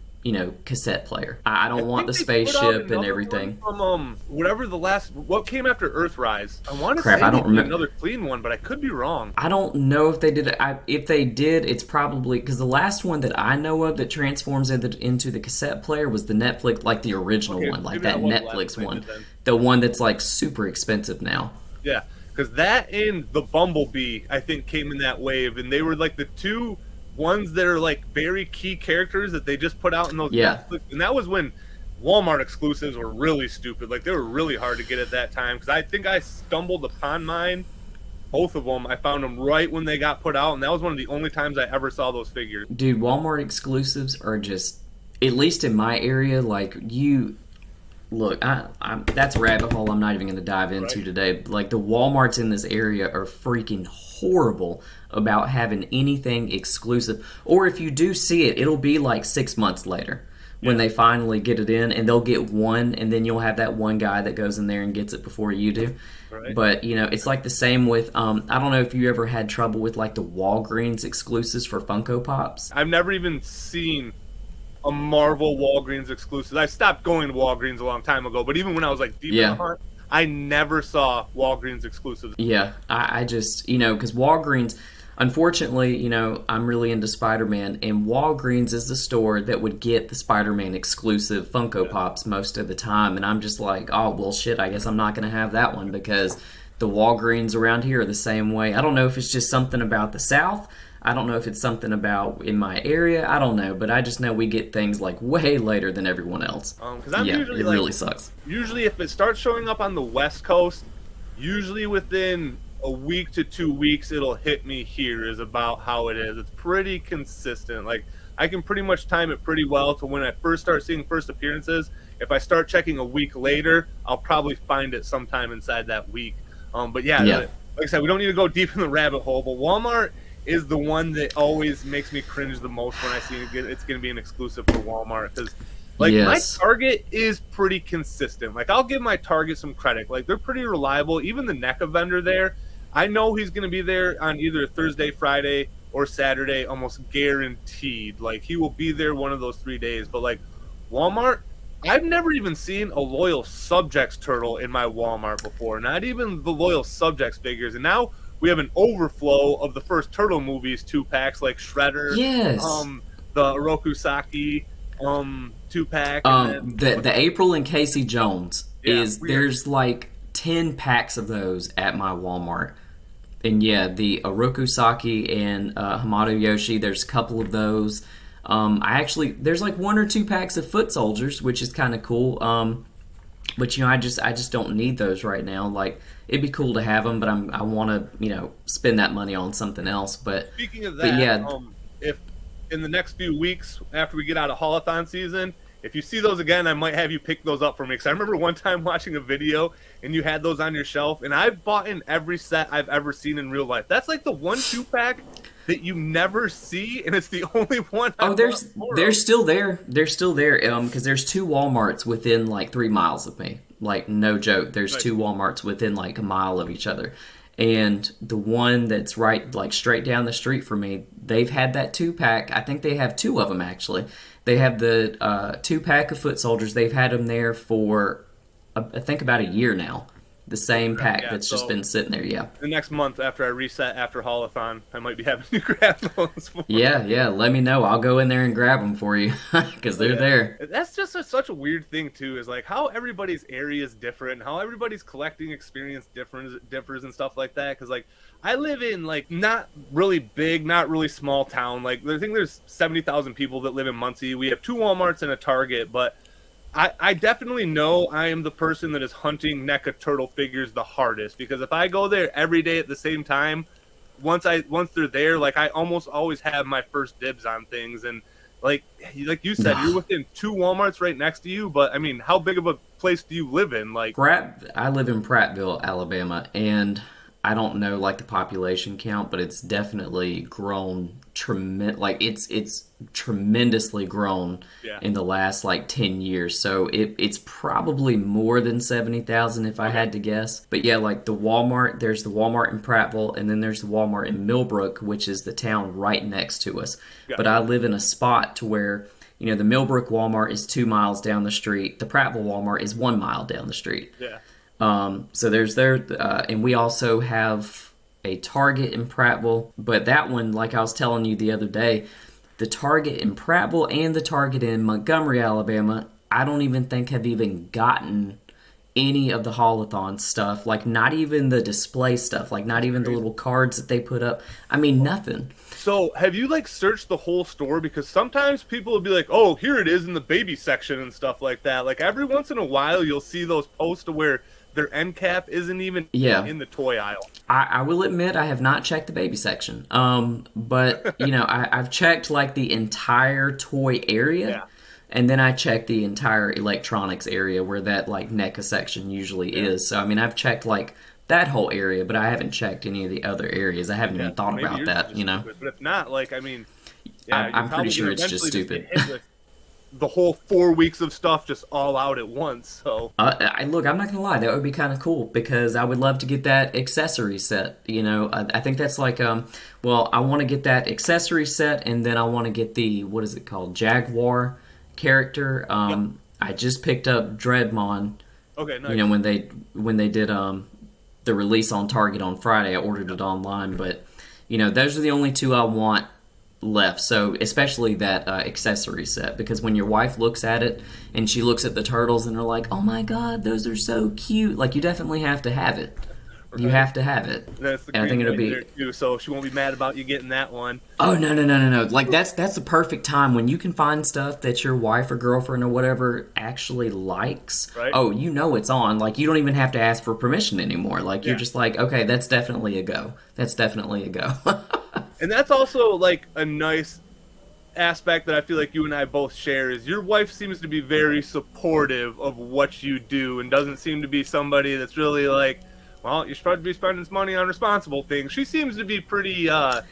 cassette player. I don't want the spaceship and everything. From, what came after Earthrise? I want to say I don't remember another clean one, but I could be wrong. I don't know if they did it. If they did, it's probably because the last one that I know of that transforms into the cassette player was the Netflix, like the original one, like that Netflix one, the one that's like super expensive now. Yeah, because that and the Bumblebee, I think, came in that wave, and they were like the two ones that are like very key characters that they just put out in those Netflix. And that was when Walmart exclusives were really stupid. Like, they were really hard to get at that time, because I think I stumbled upon mine, both of them. I found them right when they got put out, and that was one of the only times I ever saw those figures. Dude, Walmart exclusives are just, at least in my area, like, look, that's a rabbit hole I'm not even going to dive into today. Like, the Walmarts in this area are freaking horrible about having anything exclusive. Or if you do see it, it'll be like 6 months later when they finally get it in, and they'll get one, and then you'll have that one guy that goes in there and gets it before you do. Right. But, it's like the same with, I don't know if you ever had trouble with, like, the Walgreens exclusives for Funko Pops. I've never even seen a Marvel Walgreens exclusive. I stopped going to Walgreens a long time ago, but even when I was like deep in the hunt, I never saw Walgreens exclusives. Yeah, I just, because Walgreens, unfortunately, I'm really into Spider-Man, and Walgreens is the store that would get the Spider-Man exclusive Funko Pops most of the time, and I'm just like, oh, well, shit, I guess I'm not going to have that one, because the Walgreens around here are the same way. I don't know if it's just something about the South. I don't know if it's something about in my area. I don't know, but I just know we get things like way later than everyone else. Because I'm usually it really sucks. Usually, if it starts showing up on the West Coast, usually within a week to 2 weeks, it'll hit me here. Is about how it is. It's pretty consistent. Like, I can pretty much time it pretty well to when I first start seeing first appearances. If I start checking a week later, I'll probably find it sometime inside that week. But like I said, we don't need to go deep in the rabbit hole, but Walmart is the one that always makes me cringe the most when I see it's going to be an exclusive for Walmart. Because, like, my Yes. Target is pretty consistent. Like, I'll give my Target some credit. Like, they're pretty reliable. Even the NECA vendor there, I know he's going to be there on either Thursday, Friday, or Saturday, almost guaranteed. Like, he will be there one of those 3 days. But, like, Walmart, I've never even seen a Loyal Subjects turtle in my Walmart before. Not even the Loyal Subjects figures. And now we have an overflow of the first Turtle movies 2-packs, like Shredder, Yes. the Orokusaki 2-pack. And then, The April and Casey Jones Yeah, there's like 10 packs of those at my Walmart. And yeah, the Orokusaki and Hamato Yoshi, there's a couple of those. There's like 1 or 2 packs of Foot Soldiers, which is kind of cool. But I just don't need those right now. Like, it'd be cool to have them, but I want to spend that money on something else. But speaking of but that, yeah, if in the next few weeks after we get out of Haulathon season, if you see those again, I might have you pick those up for me. Because I remember one time watching a video and you had those on your shelf, and I've bought in every set I've ever seen in real life. That's like the 1-2-pack that you never see, and it's the only one. oh, they're still there. They're still there. Because there's 2 WalMarts within like 3 miles of me. Like, no joke. There's Right. 2 WalMarts within like a mile of each other. And the one that's right, like straight down the street from me, they've had that 2-pack. I think they have 2 of them actually. They have the 2-pack of Foot Soldiers. They've had them there for I think about a year now. The same pack Yeah, that's so just been sitting there. Yeah. the next month after I reset after Haulathon, I might be having to grab those. Yeah. Let me know. I'll go in there and grab them for you because they're there. That's just such a weird thing too, is like how everybody's area is different, how everybody's collecting experience differs and stuff like that. Because like I live in like not really big, not really small town. Like I think there's 70,000 people that live in Muncie. We have 2 WalMarts and a Target, but I definitely know I am the person that is hunting NECA turtle figures the hardest, because if I go there every day at the same time, once they're there, like I almost always have my first dibs on things. And like you said, you're within 2 WalMarts right next to you, but I mean, how big of a place do you live in? Like, I live in Prattville, Alabama, and I don't know like the population count, but it's definitely grown it's tremendously grown in the last like 10 years. So it's probably more than 70,000 if I had to guess. But yeah, like the Walmart, there's the Walmart in Prattville, and then there's the Walmart in Millbrook, which is the town right next to us. Yeah. But I live in a spot to where the Millbrook Walmart is 2 miles down the street. The Prattville Walmart is 1 mile down the street. yeah. So there's and we also have a Target in Prattville, but that one, like I was telling you the other day, the Target in Prattville and the Target in Montgomery, Alabama, I don't even think have even gotten any of the Haulathon stuff, like not even the display stuff, like not even the little cards that they put up. I mean, nothing. So have you like searched the whole store? Because sometimes people will be like, oh, here it is in the baby section and stuff like that. Like every once in a while you'll see those posts to where their end cap isn't even in the toy aisle. I will admit I have not checked the baby section. But I've checked like the entire toy area. Yeah. And then I checked the entire electronics area where that like NECA section usually is. So I mean, I've checked like that whole area, but I haven't checked any of the other areas. I haven't even thought about that, Stupid. But if not, like, I mean, I'm pretty sure it's just stupid. The whole 4 weeks of stuff just all out at once. So look, I'm not gonna lie, that would be kind of cool because I would love to get that accessory set. I think that's like I want to get that accessory set, and then I want to get the, what is it called, Jaguar character. I just picked up Dreadmon. Okay, nice. When they did the release on Target on Friday, I ordered it online, but those are the only 2 I want left. So especially that accessory set, because when your wife looks at it and she looks at the turtles and they're like, oh my god, those are so cute, like you definitely have to have it. You have to have it. That's the and I think it'll be there too, so she won't be mad about you getting that one. Oh no. Like that's the perfect time when you can find stuff that your wife or girlfriend or whatever actually likes. Right. Oh, it's on. Like you don't even have to ask for permission anymore. Like you're just like, okay, that's definitely a go. That's definitely a go. And that's also like a nice aspect that I feel like you and I both share, is your wife seems to be very supportive of what you do and doesn't seem to be somebody that's really like, well, you should be spending this money on responsible things. She seems to be pretty, I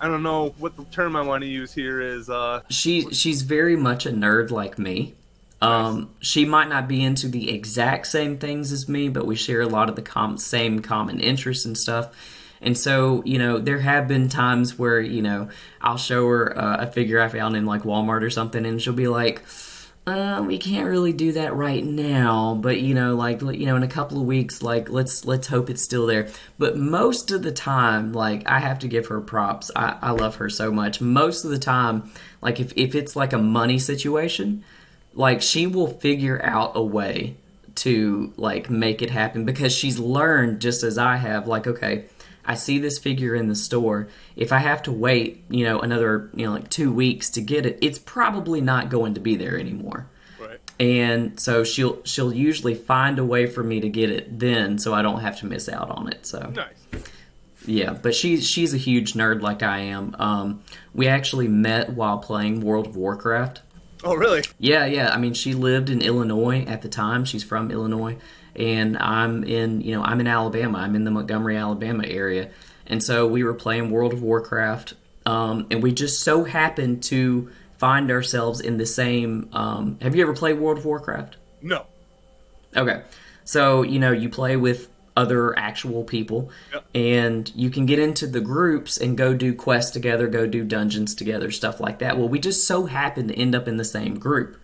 don't know what the term I want to use here is. She's very much a nerd like me. Nice. She might not be into the exact same things as me, but we share a lot of the same common interests and stuff. And so, there have been times where, I'll show her a figure I found in like Walmart or something, and she'll be like, we can't really do that right now, but in a couple of weeks, like let's hope it's still there. But most of the time, like I have to give her props. I love her so much. Most of the time, like if it's like a money situation, like she will figure out a way to like make it happen because she's learned just as I have. Like, okay, I see this figure in the store. If I have to wait, another, like 2 weeks to get it, it's probably not going to be there anymore. Right. And so she'll usually find a way for me to get it then, so I don't have to miss out on it. So Nice. yeah, but she's a huge nerd like I am. We actually met while playing World of Warcraft. Oh, really? Yeah. I mean, she lived in Illinois at the time. She's from Illinois. And I'm in Alabama. I'm in the Montgomery, Alabama area. And so we were playing World of Warcraft. And we just so happened to find ourselves in the same... have you ever played World of Warcraft? No. Okay. So, you play with other actual people. Yep. And you can get into the groups and go do quests together, go do dungeons together, stuff like that. Well, we just so happened to end up in the same group.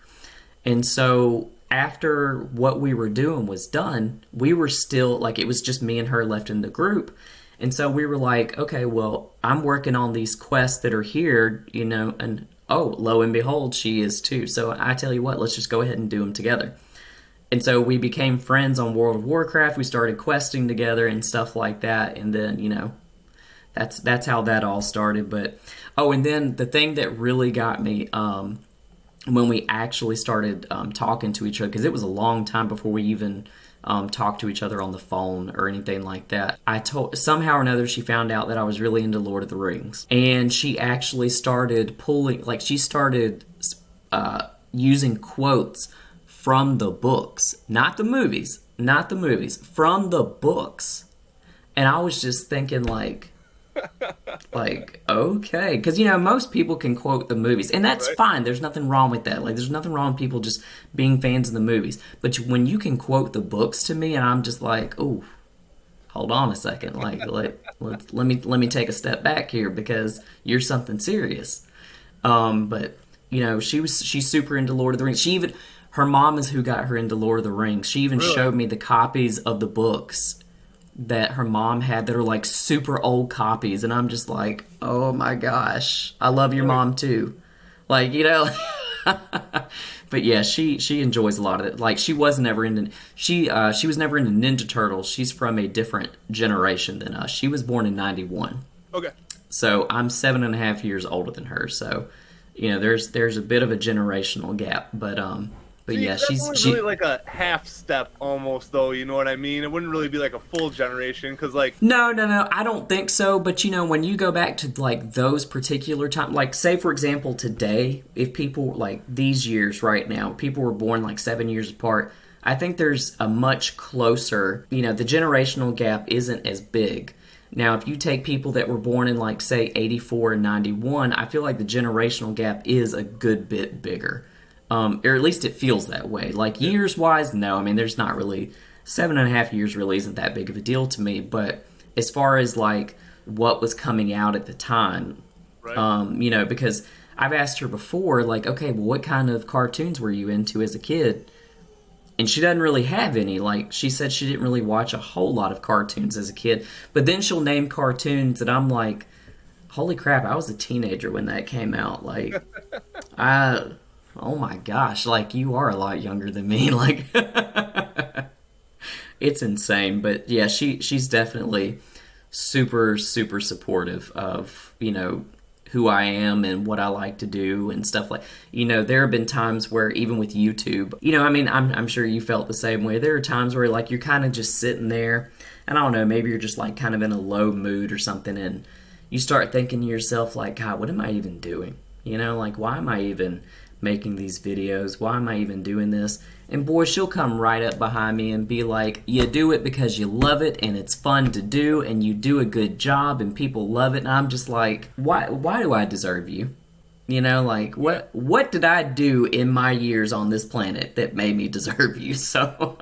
And so after what we were doing was done, we were still, like, it was just me and her left in the group. And so we were like, okay, well, I'm working on these quests that are here, and oh, lo and behold, she is too. So I tell you what, let's just go ahead and do them together. And so we became friends on World of Warcraft. We started questing together and stuff like that. And then, that's how that all started. But, and then the thing that really got me, when we actually started talking to each other, because it was a long time before we even talked to each other on the phone or anything like that. Somehow or another she found out that I was really into Lord of the Rings, and she actually started using quotes from the books, not the movies, from the books, and I was just thinking like, okay, because most people can quote the movies, and that's right. Fine. There's nothing wrong with that. Like, there's nothing wrong with people just being fans of the movies. But when you can quote the books to me, and I'm just like, oh, hold on a second, like let me take a step back here because you're something serious. But she's super into Lord of the Rings. Her mom is who got her into Lord of the Rings. She even Really? showed me the copies of the books that her mom had that are like super old copies, and I'm just like, oh my gosh, I love your mom too, like but yeah, she enjoys a lot of it. Like, she was never into Ninja Turtles. She's from a different generation than us. She was born in 91. Okay. So I'm 7.5 years older than her, so there's a bit of a generational gap, but See, yeah, that's really like a half step almost, though. You know what I mean? It wouldn't really be like a full generation, because like... No, I don't think so. But when you go back to like those particular times, like say for example today, if people like these years right now, people were born like 7 years apart, I think there's a much closer, the generational gap isn't as big. Now, if you take people that were born in like say 84 and 91, I feel like the generational gap is a good bit bigger. Or at least it feels that way. Like, years-wise, no. I mean, there's not really... 7.5 years really isn't that big of a deal to me. But as far as, like, what was coming out at the time, right. Because I've asked her before, like, okay, well, what kind of cartoons were you into as a kid? And she doesn't really have any. Like, she said she didn't really watch a whole lot of cartoons as a kid. But then she'll name cartoons that I'm like, holy crap, I was a teenager when that came out. Like, oh my gosh, like, you are a lot younger than me. Like, it's insane. But yeah, she's definitely super, super supportive of, who I am and what I like to do and stuff like, there have been times where even with YouTube, I mean, I'm sure you felt the same way. There are times where like you're kind of just sitting there and I don't know, maybe you're just like kind of in a low mood or something and you start thinking to yourself like, God, what am I even doing? Like, why am I even making these videos? Why am I even doing this? And boy, she'll come right up behind me and be like, you do it because you love it and it's fun to do and you do a good job and people love it. And I'm just like, why do I deserve you? You know, like, what did I do in my years on this planet that made me deserve you? So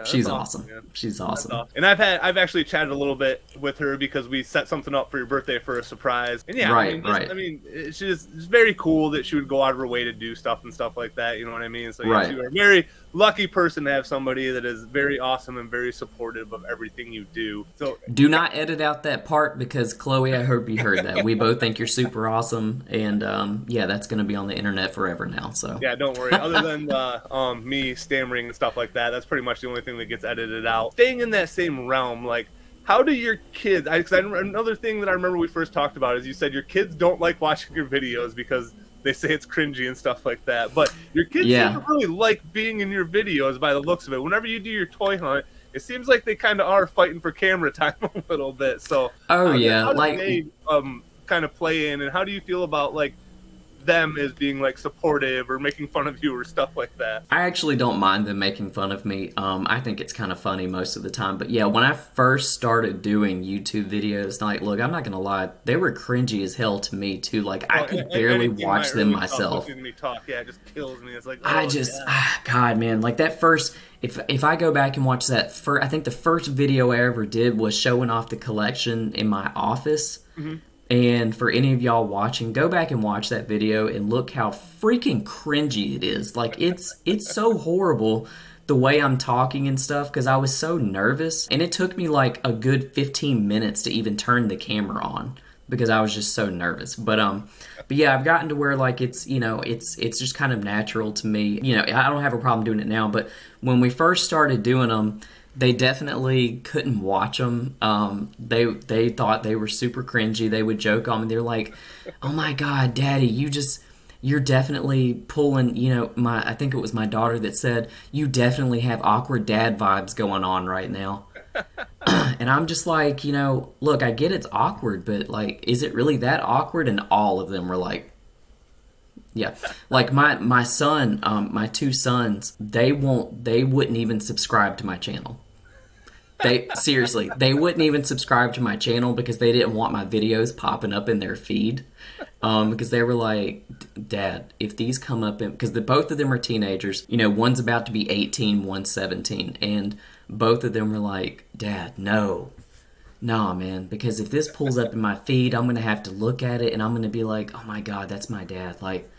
she's awesome. She's awesome. And I've actually chatted a little bit with her because we set something up for your birthday for a surprise. And yeah, right. I mean, it's very cool that she would go out of her way to do stuff and stuff like that. You know what I mean? So yeah, you're a very lucky person to have somebody that is very awesome and very supportive of everything you do. So do not edit out that part because Chloe, I hope you heard that. We both think you're super awesome, and yeah, that's going to be on the internet forever now. So yeah, don't worry. Other than me stammering and stuff like that, that's pretty much the only thing that gets edited out. Staying in that same realm, like, how do your kids? Another thing that I remember we first talked about is you said your kids don't like watching your videos because they say it's cringy and stuff like that. But your kids seem to really like being in your videos by the looks of it. Whenever you do your toy hunt, it seems like they kind of are fighting for camera time a little bit. So how do they kind of play in, and how do you feel about like them as being like supportive or making fun of you or stuff like that? I actually don't mind them making fun of me. I think it's kind of funny most of the time. But yeah, when I first started doing YouTube videos, like, look, I'm not gonna lie, they were cringy as hell to me too. Like, I could barely watch them myself. Me talk, yeah, it just kills me. It's like, God, man, like that first. If I go back and watch that first, I think the first video I ever did was showing off the collection in my office. Mm-hmm. And for any of y'all watching, go back and watch that video and look how freaking cringy it is. Like, it's so horrible the way I'm talking and stuff because I was so nervous. And it took me like a good 15 minutes to even turn the camera on because I was just so nervous. But yeah, I've gotten to where like it's, you know, it's just kind of natural to me. You know, I don't have a problem doing it now, but when we first started doing them, they definitely couldn't watch them. They thought they were super cringy. They would joke on me. They're like, "Oh my God, Daddy, you're definitely pulling." You know, I think it was my daughter that said, "You definitely have awkward dad vibes going on right now." And I'm just like, you know, look, I get it's awkward, but like, is it really that awkward? And all of them were like, yeah, like my son, my two sons, they wouldn't even subscribe to my channel. Seriously, they wouldn't even subscribe to my channel because they didn't want my videos popping up in their feed. Because they were like, Dad, if these come up in, because both of them are teenagers, you know, one's about to be 18, one's 17, and both of them were like, Dad, no, man, because if this pulls up in my feed, I'm gonna have to look at it and I'm gonna be like, oh my God, that's my dad. Like,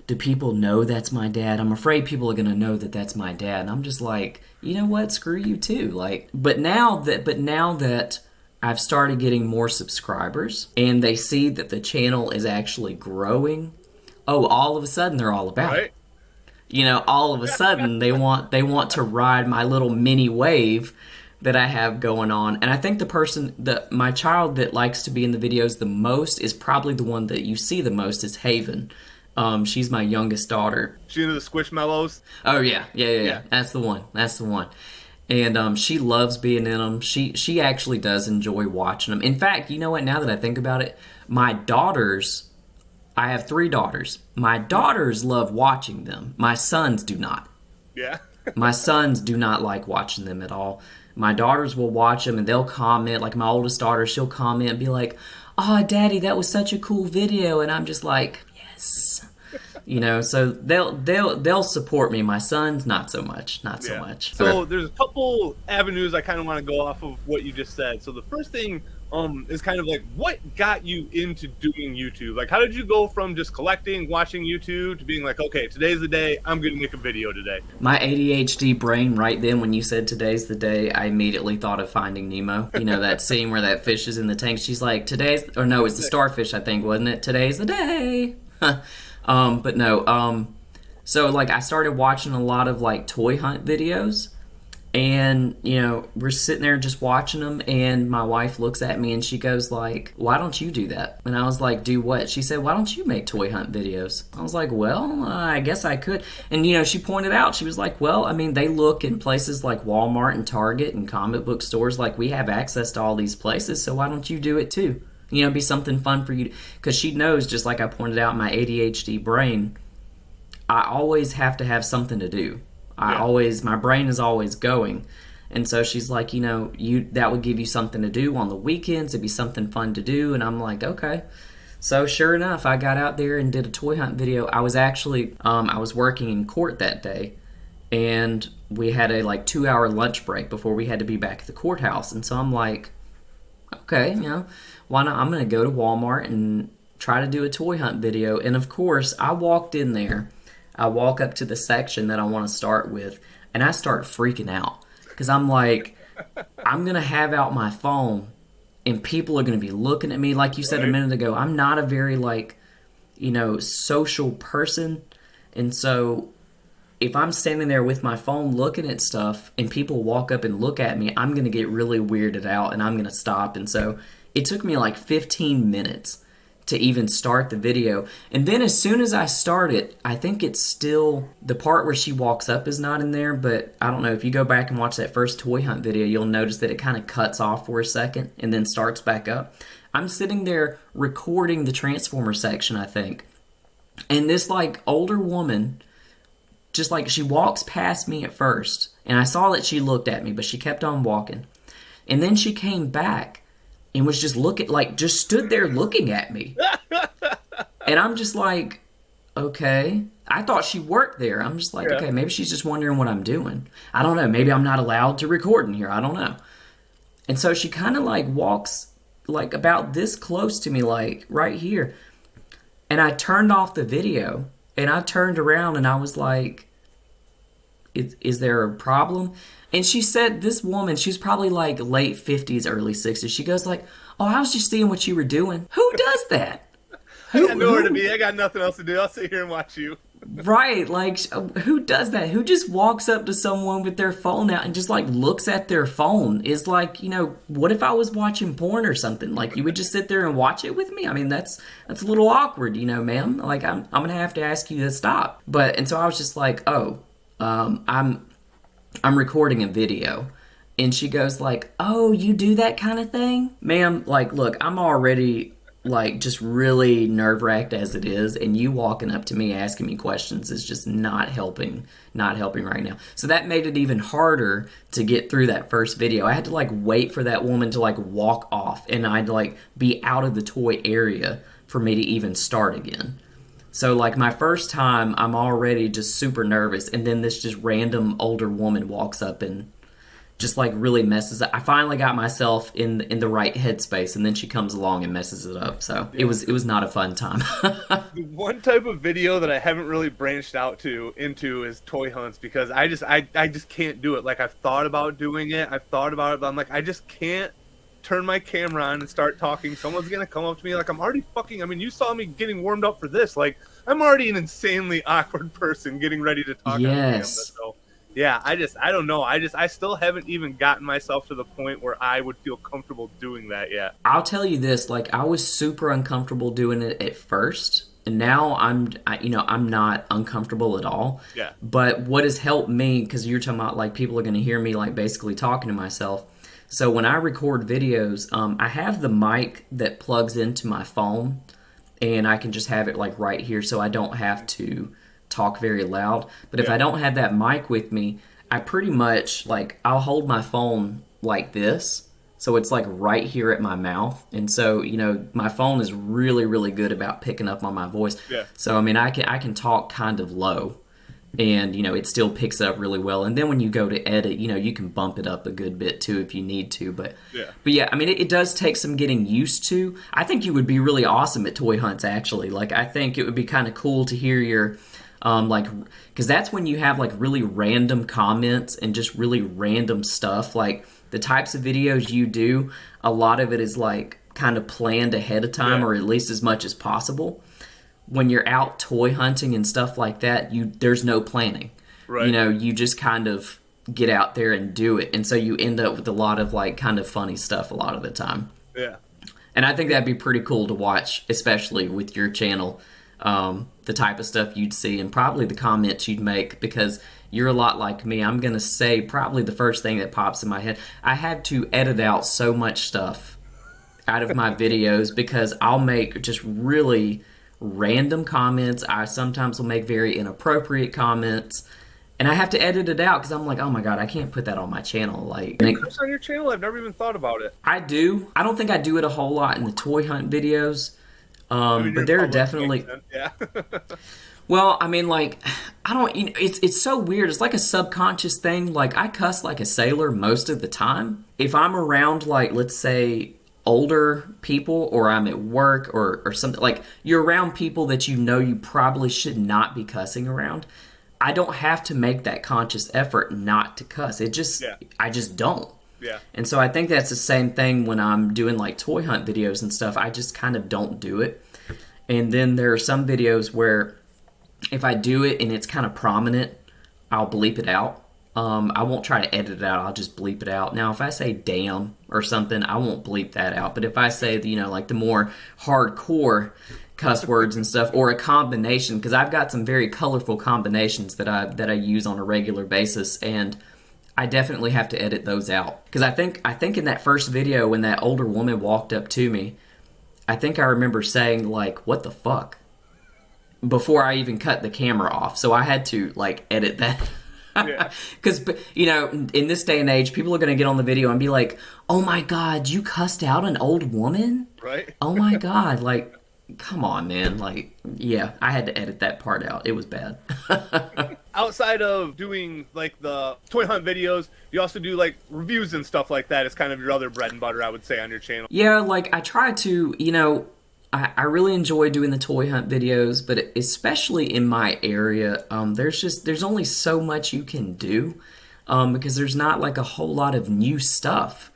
do people know that's my dad? I'm afraid people are gonna know that that's my dad. And I'm just like, you know what? Screw you too. Like, but now that I've started getting more subscribers and they see that the channel is actually growing, all of a sudden they're all about it. You know, all of a sudden they want to ride my little mini wave that I have going on. And I think my child that likes to be in the videos the most is probably the one that you see the most is Haven. She's my youngest daughter. She into the Squishmallows? Oh yeah. That's the one. And she loves being in them. She actually does enjoy watching them. In fact, you know what? Now that I think about it, my daughters, I have 3 daughters. My daughters love watching them. My sons do not. Yeah. My sons do not like watching them at all. My daughters will watch them and they'll comment. Like my oldest daughter, she'll comment and be like, "Oh, Daddy, that was such a cool video." And I'm just like, yes. You know, so they'll support me. My sons, not so much. So there's a couple avenues I kind of want to go off of what you just said. So the first thing is kind of like, what got you into doing YouTube? Like, how did you go from just collecting, watching YouTube to being like, okay, today's the day, I'm going to make a video today? My ADHD brain right then, when you said today's the day, I immediately thought of Finding Nemo. You know, that scene where that fish is in the tank. She's like, it's the starfish, I think, wasn't it? Today's the day. But no, so like I started watching a lot of like toy hunt videos and, you know, we're sitting there just watching them and my wife looks at me and she goes like, "Why don't you do that?" And I was like, "Do what?" She said, "Why don't you make toy hunt videos?" I was like, "Well, I guess I could." And, you know, she pointed out, she was like, "Well, I mean, they look in places like Walmart and Target and comic book stores. Like, we have access to all these places, so why don't you do it too? You know, be something fun for you." Because she knows, just like I pointed out, my ADHD brain, I always have to have something to do. Yeah. My brain is always going. And so she's like, that would give you something to do on the weekends. It'd be something fun to do. And I'm like, okay. So sure enough, I got out there and did a toy hunt video. I was actually, I was working in court that day, and we had a like 2 hour lunch break before we had to be back at the courthouse. And so I'm like, okay, why not? I'm going to go to Walmart and try to do a toy hunt video. And of course, I walked in there. I walk up to the section that I want to start with, and I start freaking out. Because I'm like, I'm going to have out my phone, and people are going to be looking at me. Like you said a minute ago, I'm not a very, social person. And so if I'm standing there with my phone looking at stuff and people walk up and look at me, I'm going to get really weirded out and I'm going to stop. And so it took me like 15 minutes to even start the video. And then as soon as I start it, I think it's still, the part where she walks up is not in there, but I don't know, if you go back and watch that first toy hunt video, you'll notice that it kind of cuts off for a second and then starts back up. I'm sitting there recording the Transformer section, I think. And this older woman, just she walks past me at first, and I saw that she looked at me, but she kept on walking. And then she came back and was just just stood there looking at me. And I'm just like, okay. I thought she worked there. I'm just like, okay, maybe she's just wondering what I'm doing. I don't know. Maybe I'm not allowed to record in here. I don't know. And so she kind of walks about this close to me, right here. And I turned off the video, and I turned around and I was like, is there a problem? And she said, this woman, she's probably late 50s, early 60s. She goes oh, I was just seeing what you were doing. Who does that? I got nowhere to be. I got nothing else to do. I'll sit here and watch you. Right. Who does that? Who just walks up to someone with their phone out and just looks at their phone? Is what if I was watching porn or something? You would just sit there and watch it with me? I mean, that's a little awkward, ma'am. I'm going to have to ask you to stop. And so I was just I'm recording a video. And she goes oh, you do that kind of thing? Ma'am, look, I'm already just really nerve-wracked as it is, and you walking up to me asking me questions is just not helping right now. So that made it even harder to get through that first video. I had to wait for that woman to walk off, and I'd be out of the toy area for me to even start again. So my first time, I'm already just super nervous, and then this just random older woman walks up and just really messes up. I finally got myself in the right headspace, and then she comes along and messes it up. So it was not a fun time. The one type of video that I haven't really branched out into is toy hunts, because I just can't do it. I've thought about doing it. I've thought about it, but I'm I just can't turn my camera on and start talking. Someone's gonna come up to me I'm already fucking. I mean, you saw me getting warmed up for this. I'm already an insanely awkward person getting ready to talk. Yes. On camera, so. Yeah, I don't know. I still haven't even gotten myself to the point where I would feel comfortable doing that yet. I'll tell you this, I was super uncomfortable doing it at first, and now I'm not uncomfortable at all. Yeah. But what has helped me, because you're talking about people are going to hear me basically talking to myself. So when I record videos, I have the mic that plugs into my phone, and I can just have it right here, so I don't have to talk very loud. But if I don't have that mic with me, I pretty much I'll hold my phone like this, so it's right here at my mouth. And so my phone is really, really good about picking up on my voice. So I mean, I can talk kind of low, and it still picks up really well. And then when you go to edit, you can bump it up a good bit too if you need to. But yeah, I mean, it does take some getting used to. I think you would be really awesome at toy hunts, actually. I think it would be kind of cool to hear your because that's when you have really random comments and just really random stuff. The types of videos you do, a lot of it is kind of planned ahead of time, or at least as much as possible. When you're out toy hunting and stuff like that, there's no planning. Right. You just kind of get out there and do it, and so you end up with a lot of kind of funny stuff a lot of the time. Yeah. And I think that'd be pretty cool to watch, especially with your channel. The type of stuff you'd see and probably the comments you'd make, because you're a lot like me. I'm going to say probably the first thing that pops in my head. I have to edit out so much stuff out of my videos because I'll make just really random comments. I sometimes will make very inappropriate comments. And I have to edit it out because I'm like, oh my God, I can't put that on my channel. Like, You curse on your channel? I've never even thought about it. I do. I don't think I do it a whole lot in the toy hunt videos. But there are definitely. Yeah. Well, I mean, like, I don't. You know, it's so weird. It's like a subconscious thing. Like, I cuss like a sailor most of the time. If I'm around, like, let's say, older people, or I'm at work, or something, like, you're around people that you know you probably should not be cussing around. I don't have to make that conscious effort not to cuss. I just don't. Yeah. And so I think that's the same thing when I'm doing like toy hunt videos and stuff. I just kind of don't do it. And then there are some videos where if I do it and it's kind of prominent, I'll bleep it out. I won't try to edit it out. I'll just bleep it out. Now, if I say damn or something, I won't bleep that out. But if I say, like the more hardcore cuss words and stuff, or a combination, because I've got some very colorful combinations that I use on a regular basis, and I definitely have to edit those out. Because I think in that first video when that older woman walked up to me, I think I remember saying like, what the fuck? Before I even cut the camera off. So I had to like edit that. Because, in this day and age, people are going to get on the video and be like, oh my God, you cussed out an old woman? Right. Oh my God, like, come on, man. Like, yeah, I had to edit that part out. It was bad. Outside of doing like the toy hunt videos, you also do like reviews and stuff like that. It's kind of your other bread and butter, I would say, on your channel. Yeah, like I try to, I really enjoy doing the toy hunt videos, but especially in my area, there's only so much you can do, because there's not like a whole lot of new stuff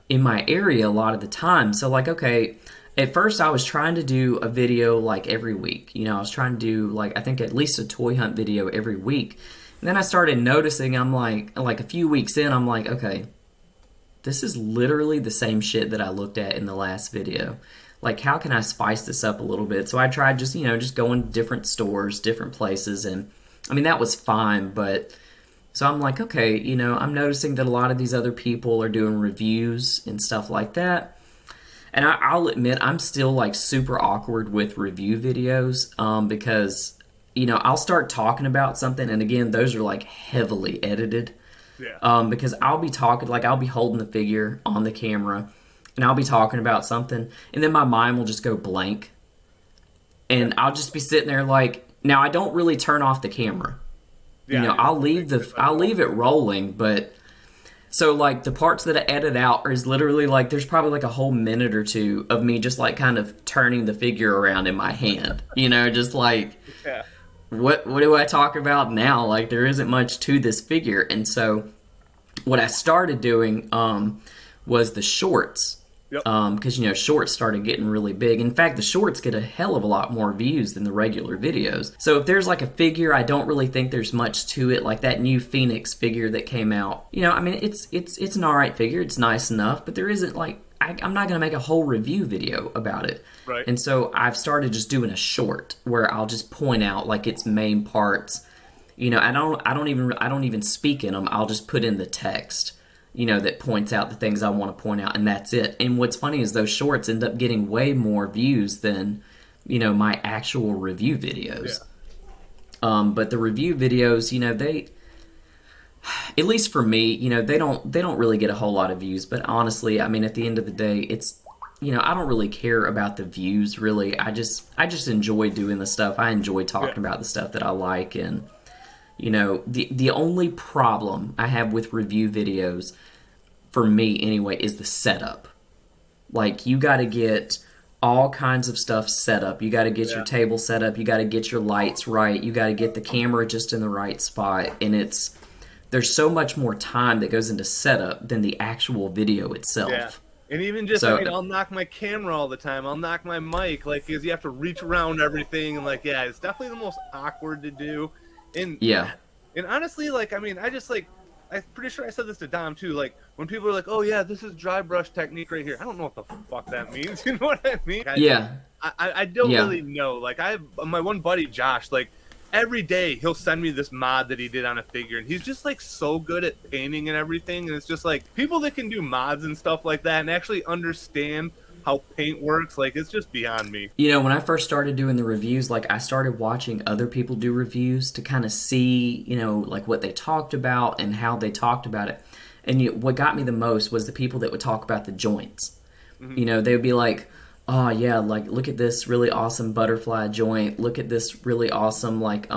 in my area a lot of the time. So like, okay, at first I was trying to do a video like every week. I was trying to do like, I think at least a toy hunt video every week. And then I started noticing, I'm like a few weeks in, I'm like, okay, this is literally the same shit that I looked at in the last video. Like, how can I spice this up a little bit? So I tried just going to different stores, different places, and I mean, that was fine, but so I'm like, okay, I'm noticing that a lot of these other people are doing reviews and stuff like that. And I'll admit, I'm still like super awkward with review videos, because, I'll start talking about something, and again, those are like heavily edited. Yeah. Because I'll be talking, like I'll be holding the figure on the camera, and I'll be talking about something, and then my mind will just go blank, and I'll just be sitting there like, now I don't really turn off the camera. Yeah, I'll leave it rolling, but so like the parts that I edit out is literally like there's probably like a whole minute or two of me just like kind of turning the figure around in my hand, just like what do I talk about now? Like there isn't much to this figure. And so what I started doing was the shorts. Yep. Because shorts started getting really big. In fact, the shorts get a hell of a lot more views than the regular videos. So if there's like a figure, I don't really think there's much to it. Like that new Phoenix figure that came out. I mean, it's an alright figure. It's nice enough, but there isn't like I'm not gonna make a whole review video about it. Right. And so I've started just doing a short where I'll just point out like its main parts. I don't even speak in them. I'll just put in the text. That points out the things I want to point out, and that's it. And what's funny is those shorts end up getting way more views than, my actual review videos. Yeah. But the review videos, they, at least for me, they don't really get a whole lot of views. But honestly, I mean, at the end of the day, it's, I don't really care about the views, really. I just enjoy doing the stuff. I enjoy talking about the stuff that I like, and the only problem I have with review videos, for me anyway, is the setup. Like, you got to get all kinds of stuff set up. You got to get your table set up. You got to get your lights right. You got to get the camera just in the right spot. And there's so much more time that goes into setup than the actual video itself. Yeah. And even just, I'll knock my camera all the time. I'll knock my mic, like, because you have to reach around everything. And, like, yeah, it's definitely the most awkward to do. And honestly, like, I mean, I'm pretty sure I said this to Dom too. Like, when people are like, "Oh yeah, this is dry brush technique right here," I don't know what the fuck that means. You know what I mean? I don't really know. Like, I have my one buddy Josh. Like, every day he'll send me this mod that he did on a figure, and he's just like so good at painting and everything. And it's just like people that can do mods and stuff like that and actually understand how paint works. Like, it's just beyond me. You know, when I first started doing the reviews, like I started watching other people do reviews to kind of see, you know, like what they talked about and how they talked about it. And what got me the most was the people that would talk about the joints. You know, they would be like, oh yeah, like look at this really awesome butterfly joint. Look at this really awesome like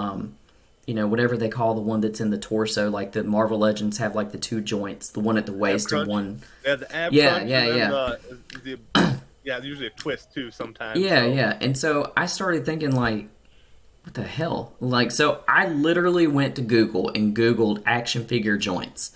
you know, whatever they call the one that's in the torso, like the Marvel Legends have like the two joints, the one at the waist and one. Yeah, the ab Yeah, crunch yeah, and yeah. then yeah, usually a twist too sometimes. Yeah, so. yeah. And so I started thinking like, what the hell? Like, so I literally went to Google and Googled action figure joints.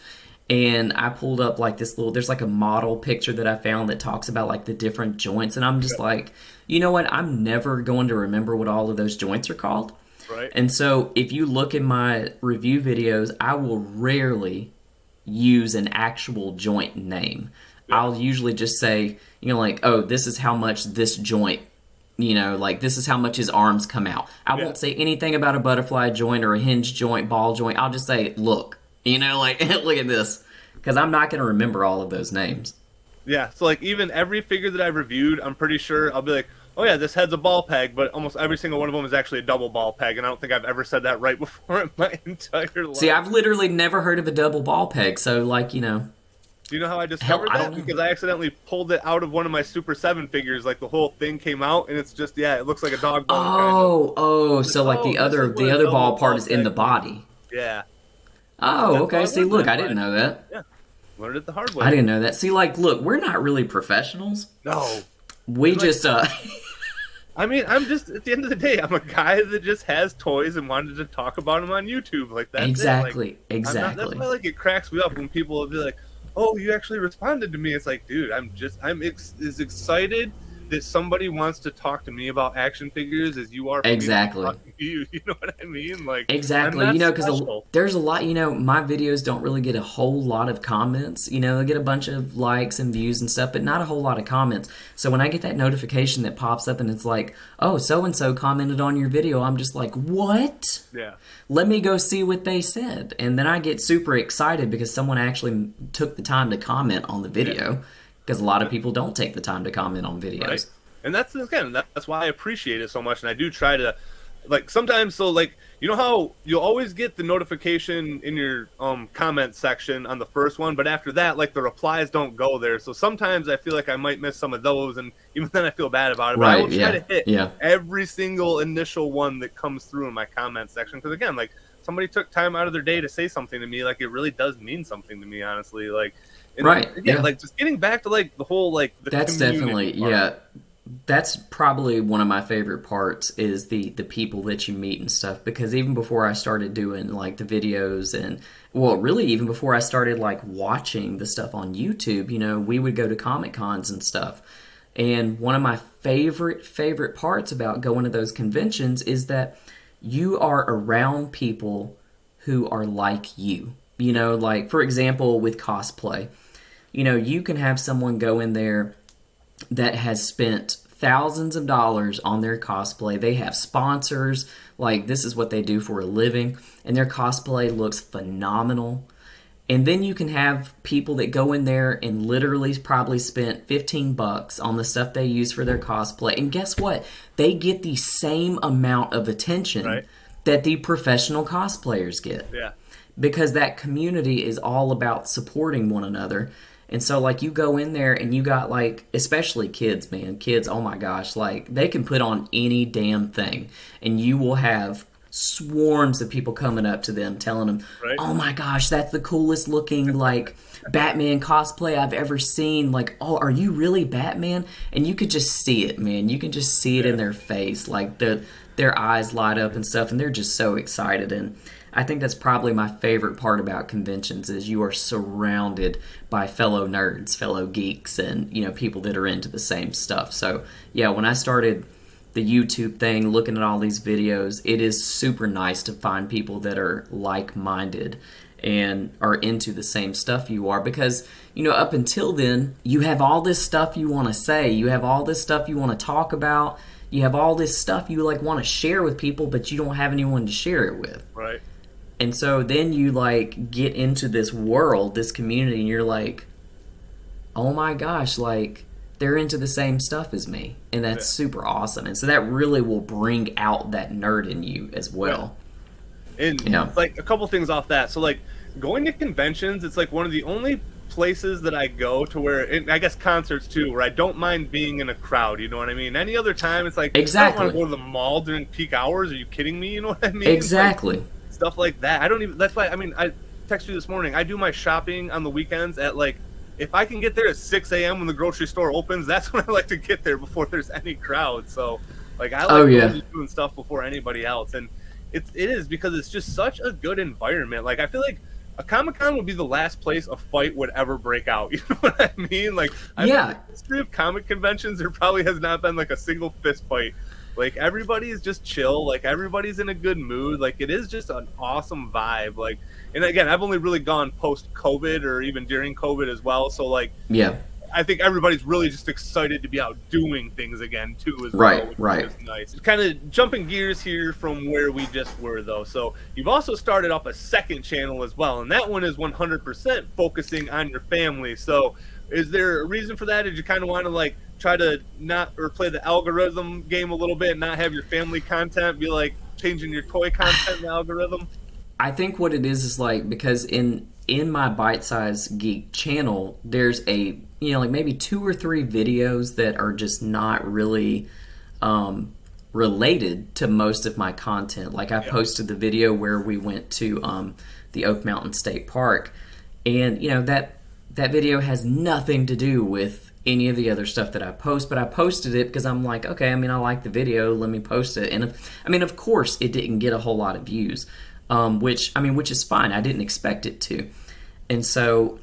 And I pulled up like this little, there's like a model picture that I found that talks about like the different joints. And I'm just like, you know what? I'm never going to remember what all of those joints are called. Right. And so if you look in my review videos, I will rarely use an actual joint name. Yeah. I'll usually just say, you know, like, oh, this is how much this joint, you know, like this is how much his arms come out. I won't say anything about a butterfly joint or a hinge joint, ball joint. I'll just say, look, you know, like, look at this. Because I'm not going to remember all of those names. Yeah, so like even every figure that I've reviewed, I'm pretty sure I'll be like, oh yeah, this head's a ball peg, but almost every single one of them is actually a double ball peg, and I don't think I've ever said that right before in my entire life. See, I've literally never heard of a double ball peg, so like, you know. Do you know how I discovered that? Because I accidentally pulled it out of one of my Super 7 figures, like the whole thing came out, and it's just, yeah, it looks like a dog bone. So like the other ball part is in the body. Yeah. Oh, okay, see, look, I didn't know that. Yeah. Learned it the hard way. I didn't know that. See, like, look, we're not really professionals. No. We just, I mean, I'm just, at the end of the day, I'm a guy that just has toys and wanted to talk about them on YouTube. Like, that's exactly, it. Like, exactly. That's why, like, it cracks me up when people will be like, oh, you actually responded to me. It's like, dude, I'm as excited that somebody wants to talk to me about action figures as you are for exactly. me to talk to you. You know what I mean? Like, exactly. You know, because there's a lot, you know, my videos don't really get a whole lot of comments. You know, they get a bunch of likes and views and stuff, but not a whole lot of comments. So when I get that notification that pops up and it's like, oh, so-and-so commented on your video, I'm just like, what? Yeah. Let me go see what they said. And then I get super excited because someone actually took the time to comment on the video. Yeah. Because a lot of people don't take the time to comment on videos. Right. And that's why I appreciate it so much. And I do try to, like, sometimes, so, like, you know how you'll always get the notification in your comment section on the first one, but after that, like, the replies don't go there. So sometimes I feel like I might miss some of those, and even then I feel bad about it. But I will try to hit every single initial one that comes through in my comment section. Because, again, like, somebody took time out of their day to say something to me. Like, it really does mean something to me, honestly. Like, and like, just getting back to, like, the whole, like, the that's definitely part. That's probably one of my favorite parts is the people that you meet and stuff. Because even before I started doing, like, the videos and, well, really even before I started, like, watching the stuff on YouTube, you know, we would go to Comic Cons and stuff. And one of my favorite parts about going to those conventions is that you are around people who are like you. You know, like, for example, with cosplay, you know, you can have someone go in there that has spent thousands of dollars on their cosplay. They have sponsors, like, this is what they do for a living, and their cosplay looks phenomenal. And then you can have people that go in there and literally probably spent $15 on the stuff they use for their cosplay. And guess what? They get the same amount of attention that the professional cosplayers get. Yeah. Because that community is all about supporting one another. And so, like, you go in there and you got, like, especially kids, man. Kids, oh my gosh, like, they can put on any damn thing. And you will have swarms of people coming up to them telling them, oh my gosh, that's the coolest looking, like, Batman cosplay I've ever seen. Like, oh, are you really Batman? And you could just see it, man. You can just see it in their face. Like, their eyes light up and stuff, and they're just so excited. And I think that's probably my favorite part about conventions is you are surrounded by fellow nerds, fellow geeks, and, you know, people that are into the same stuff. So, yeah, when I started the YouTube thing, looking at all these videos, it is super nice to find people that are like-minded and are into the same stuff you are. Because, you know, up until then, you have all this stuff you want to say. You have all this stuff you want to talk about. You have all this stuff you, like, want to share with people, but you don't have anyone to share it with. Right. And so then you, like, get into this world, this community, and you're like, oh my gosh, like, they're into the same stuff as me, and that's super awesome. And so that really will bring out that nerd in you as well. And like a couple things off that. So like going to conventions, it's like one of the only places that I go to where, and I guess concerts too, where I don't mind being in a crowd. You know what I mean? Any other time, it's like, exactly. I don't want to go to the mall during peak hours. Are you kidding me? You know what I mean? Exactly. Like, stuff like that. I don't even. That's why. I mean, I texted you this morning. I do my shopping on the weekends at like, if I can get there at 6 a.m. when the grocery store opens, that's when I like to get there before there's any crowd. So like I like doing stuff before anybody else, and it is because it's just such a good environment. Like I feel like a Comic-Con would be the last place a fight would ever break out. You know what I mean? Like, in the history of comic conventions, there probably has not been like a single fist fight. Like everybody is just chill. Like everybody's in a good mood. Like it is just an awesome vibe. Like, and again, I've only really gone post COVID or even during COVID as well. So like, I think everybody's really just excited to be out doing things again too, as well, which is nice. Kind of jumping gears here from where we just were though. So you've also started up a second channel as well, and that one is 100% focusing on your family. So is there a reason for that? Did you kind of want to like try to not or play the algorithm game a little bit, and not have your family content be like changing your toy content in the algorithm? I think what it is like, because in my Bite Size Geek channel, there's a, you know, like maybe 2 or 3 videos that are just not really related to most of my content. Like I posted the video where we went to the Oak Mountain State Park, and you know that video has nothing to do with any of the other stuff that I post, but I posted it because I'm like, okay, I mean, I like the video, let me post it. And I mean, of course, it didn't get a whole lot of views, which is fine. I didn't expect it to. And so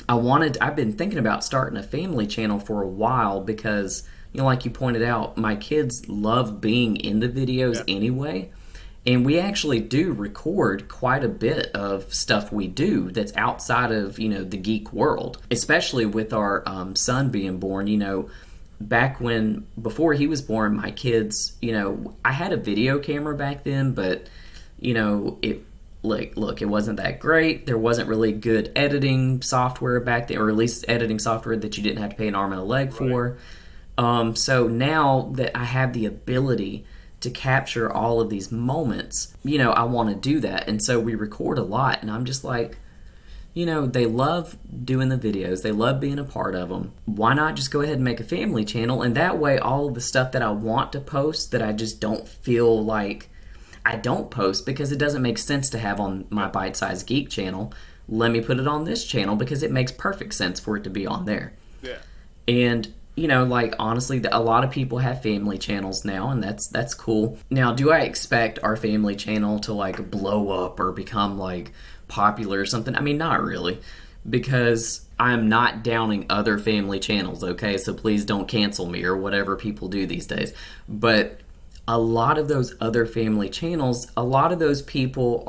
I've been thinking about starting a family channel for a while because, you know, like you pointed out, my kids love being in the videos anyway. And we actually do record quite a bit of stuff we do that's outside of, you know, the geek world, especially with our son being born. You know, before he was born, my kids, you know, I had a video camera back then, but, you know, it wasn't that great. There wasn't really good editing software back then, or at least editing software that you didn't have to pay an arm and a leg for. So now that I have the ability to capture all of these moments, you know, I want to do that. And so we record a lot, and I'm just like, you know, they love doing the videos. They love being a part of them. Why not just go ahead and make a family channel? And that way, all of the stuff that I want to post that I just don't feel like I don't post because it doesn't make sense to have on my Bite Size Geek channel, let me put it on this channel because it makes perfect sense for it to be on there. Yeah. And you know, like, honestly, a lot of people have family channels now, and that's cool. Now, do I expect our family channel to, like, blow up or become, like, popular or something? I mean, not really, because I'm not downing other family channels, okay? So please don't cancel me or whatever people do these days. But a lot of those other family channels, a lot of those people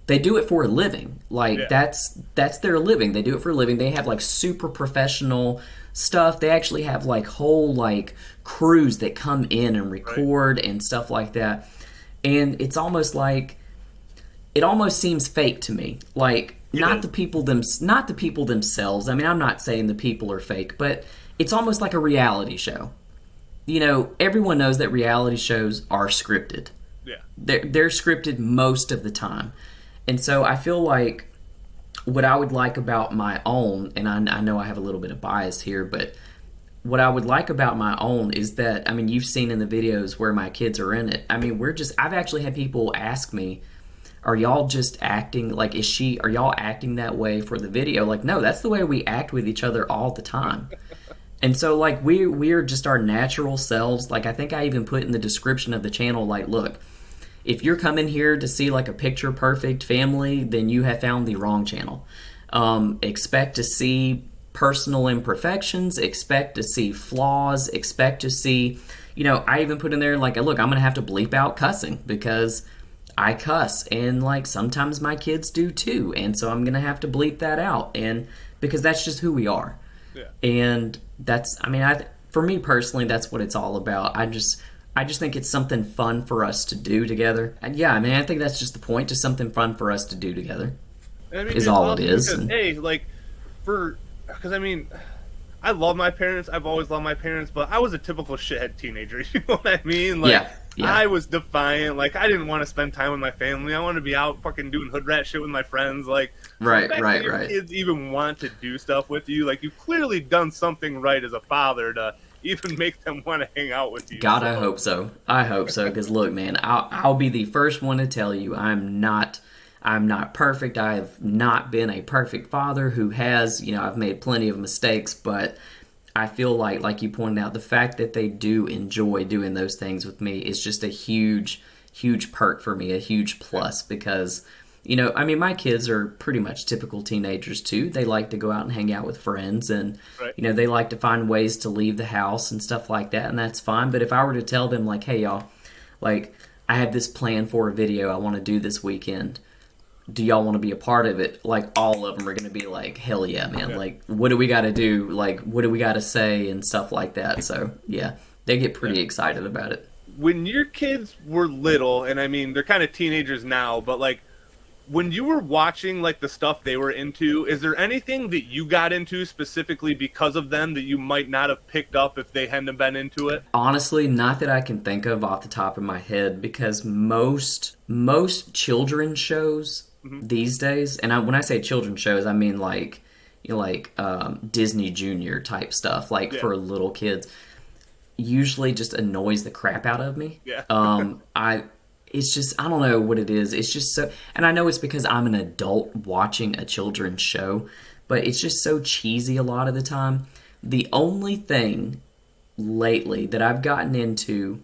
they do it for a living. Like, that's their living. They do it for a living. They have, like, super professional stuff. They actually have like whole like crews that come in and record and stuff like that. And it's almost like, it almost seems fake to me. Like not the people themselves. I mean, I'm not saying the people are fake, but it's almost like a reality show. You know, everyone knows that reality shows are scripted. Yeah. They're scripted most of the time. And so I feel like what I would like about my own, and I know I have a little bit of bias here, but what I would like about my own is that, I mean, you've seen in the videos where my kids are in it. I mean, I've actually had people ask me, are y'all just acting, like, are y'all acting that way for the video? Like, no, that's the way we act with each other all the time. And so, like, we're just our natural selves. Like, I think I even put in the description of the channel, like, look, if you're coming here to see like a picture perfect family, then you have found the wrong channel. Expect to see personal imperfections, expect to see flaws, expect to see, you know, I even put in there like, look, I'm going to have to bleep out cussing because I cuss, and like sometimes my kids do too. And so I'm going to have to bleep that out, and because that's just who we are. Yeah. And that's, I mean, for me personally, that's what it's all about. I just think it's something fun for us to do together. And yeah, I mean, I think that's just the point, just something fun for us to do together. I mean, is all it is. Because, hey, like, because I mean, I love my parents. I've always loved my parents, but I was a typical shithead teenager. You know what I mean? Like, Yeah, yeah. I was defiant. Like, I didn't want to spend time with my family. I wanted to be out fucking doing hood rat shit with my friends. Like, Right, the fact right, that your right. kids even want to do stuff with you, like, you've clearly done something right as a father to even make them want to hang out with you. God, I hope so. I hope so. Because look, man, I'll be the first one to tell you I'm not perfect. I have not been a perfect father who has, I've made plenty of mistakes, but I feel like you pointed out, the fact that they do enjoy doing those things with me is just a huge, huge perk for me, a huge plus because, I mean, my kids are pretty much typical teenagers too. They like to go out and hang out with friends and, Right. they like to find ways to leave the house and stuff like that, and that's fine. But if I were to tell them, like, hey, y'all, like, I have this plan for a video I want to do this weekend, do y'all want to be a part of it? Like, all of them are going to be like, hell yeah, man. Yeah. Like, what do we got to do? Like, what do we got to say and stuff like that. So, yeah, they get pretty excited about it. When your kids were little, and I mean, they're kind of teenagers now, but like, when you were watching like the stuff they were into, is there anything that you got into specifically because of them that you might not have picked up if they hadn't been into it? Honestly, not that I can think of off the top of my head, because most children's shows these days, and when I say children's shows, I mean like Disney Junior type stuff, like for little kids, usually just annoys the crap out of me. Yeah. It's just, I don't know what it is. It's just so, and I know it's because I'm an adult watching a children's show, but it's just so cheesy a lot of the time. The only thing lately that I've gotten into,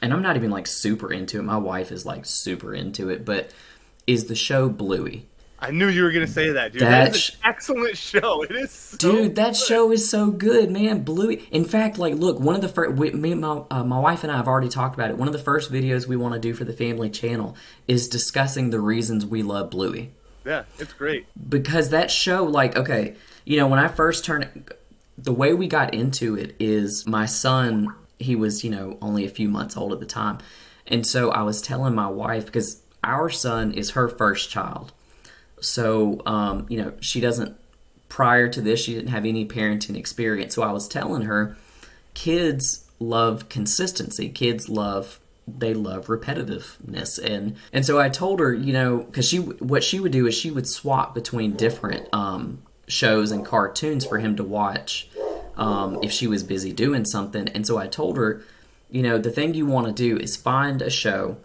and I'm not even like super into it, my wife is like super into it, but is the show Bluey. I knew you were going to say that, dude. That is an excellent show. It is so Dude, that good. show is so good, man. Bluey. In fact, like, look, one of the first, me and my wife and I have already talked about it. One of the first videos we want to do for the family channel is discussing the reasons we love Bluey. Yeah, it's great. Because that show, like, okay, when I first the way we got into it is my son, he was, only a few months old at the time. And so I was telling my wife, because our son is her first child. So, she doesn't, prior to this, she didn't have any parenting experience. So I was telling her, kids love consistency. Kids love repetitiveness. And so I told her, because what she would do is she would swap between different shows and cartoons for him to watch if she was busy doing something. And so I told her, the thing you want to do is find a show,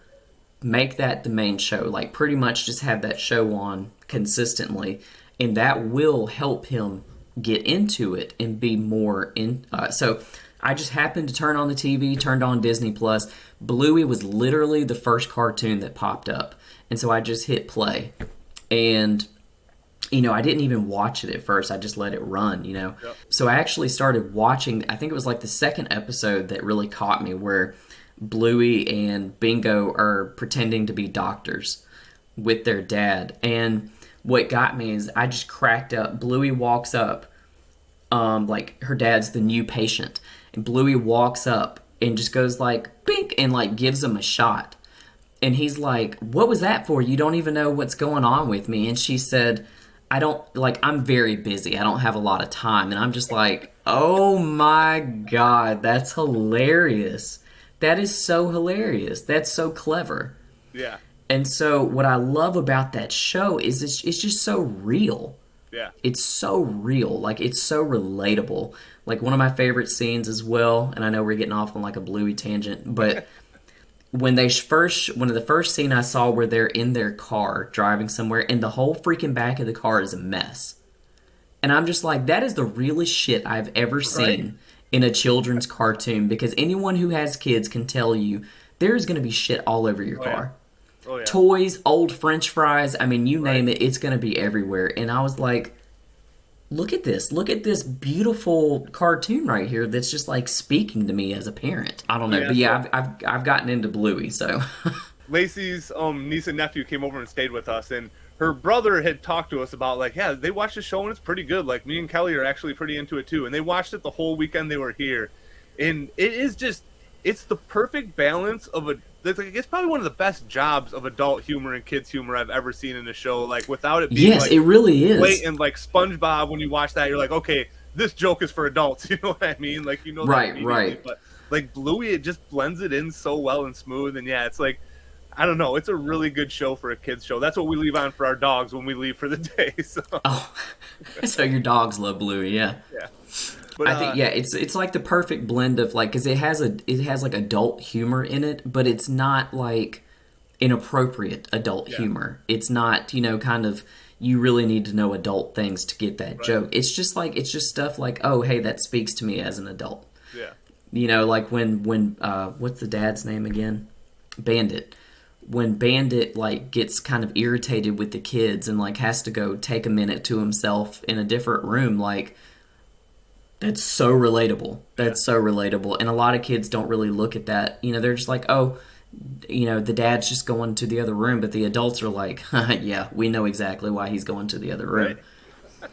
make that the main show, like pretty much just have that show on consistently, and that will help him get into it and be more in. So I just happened to turn on the TV, turned on Disney Plus. Bluey was literally the first cartoon that popped up, and so I just hit play, and I didn't even watch it at first. I just let it run, Yep. So I actually started watching. I think it was like the second episode that really caught me, where Bluey and Bingo are pretending to be doctors with their dad. And what got me is I just cracked up. Bluey walks up, like her dad's the new patient. And Bluey walks up and just goes like, bink, and like gives him a shot. And he's like, what was that for? You don't even know what's going on with me. And she said, I'm very busy. I don't have a lot of time. And I'm just like, oh my God, that's hilarious. That is so hilarious. That's so clever. Yeah. And so what I love about that show is it's just so real. Yeah. It's so real. Like, it's so relatable. Like, one of my favorite scenes as well, and I know we're getting off on like a Bluey tangent, but one of the first scene I saw where they're in their car driving somewhere and the whole freaking back of the car is a mess. And I'm just like, that is the realest shit I've ever seen in a children's cartoon, because anyone who has kids can tell you there's going to be shit all over your car. Oh, yeah. Toys, old French fries, I mean, you name it, it's going to be everywhere. And I was like, look at this beautiful cartoon right here that's just like speaking to me as a parent. I don't know, but yeah, I've gotten into Bluey, so. Lacey's niece and nephew came over and stayed with us, and her brother had talked to us about, like, yeah, they watched the show and it's pretty good. Like, me and Kelly are actually pretty into it too. And they watched it the whole weekend they were here. And it is just, it's the perfect balance of it's probably one of the best jobs of adult humor and kids humor I've ever seen in a show. Like, without it being it really is. And like SpongeBob, when you watch that, you're like, okay, this joke is for adults. You know what I mean? Like, you know that Right, immediately. right. But like Bluey, it just blends it in so well and smooth. And yeah, it's like, I don't know. It's a really good show for a kids show. That's what we leave on for our dogs when we leave for the day. So Oh, so your dogs love Bluey, yeah. yeah. But I think it's like the perfect blend of like because it has like adult humor in it, but it's not like inappropriate adult humor. It's not kind of you really need to know adult things to get that joke. It's just stuff like, oh hey, that speaks to me as an adult. Yeah. Like when what's the dad's name again? Bandit. When Bandit like gets kind of irritated with the kids and like has to go take a minute to himself in a different room, like that's so relatable. That's so relatable. And a lot of kids don't really look at that. They're just like, oh, the dad's just going to the other room, but the adults are like, yeah, we know exactly why he's going to the other room. Right.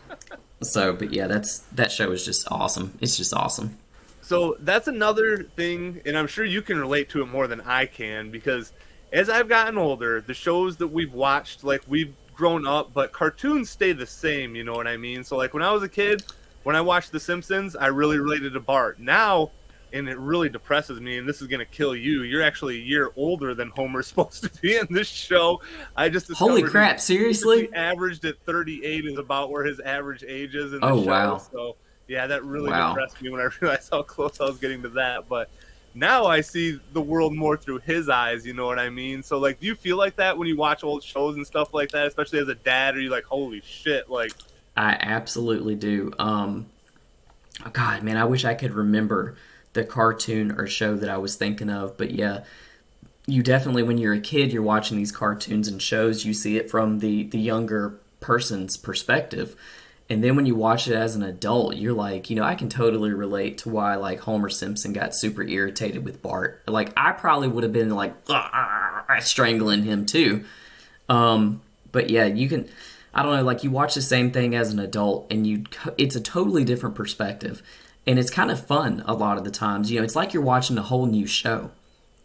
So, but yeah, that show is just awesome. It's just awesome. So that's another thing, and I'm sure you can relate to it more than I can, because as I've gotten older, the shows that we've watched, like we've grown up, but cartoons stay the same, you know what I mean? So like when I was a kid, when I watched The Simpsons, I really related to Bart. Now, and it really depresses me, and this is going to kill you, you're actually a year older than Homer's supposed to be in this show. I just discovered Holy crap, seriously? he averaged at 38 is about where his average age is in the Oh, show. wow. So yeah, that really depressed me when I realized how close I was getting to that. But now I see the world more through his eyes, you know what I mean? So like, do you feel like that when you watch old shows and stuff like that, especially as a dad? Are you like, holy shit, like... I absolutely do. Oh God, man, I wish I could remember the cartoon or show that I was thinking of. But yeah, you definitely, when you're a kid, you're watching these cartoons and shows, you see it from the younger person's perspective. And then when you watch it as an adult, you're like, I can totally relate to why like Homer Simpson got super irritated with Bart. Like I probably would have been like strangling him too. But yeah, you can. I don't know, like you watch the same thing as an adult and it's a totally different perspective. And it's kind of fun a lot of the times. It's like you're watching a whole new show.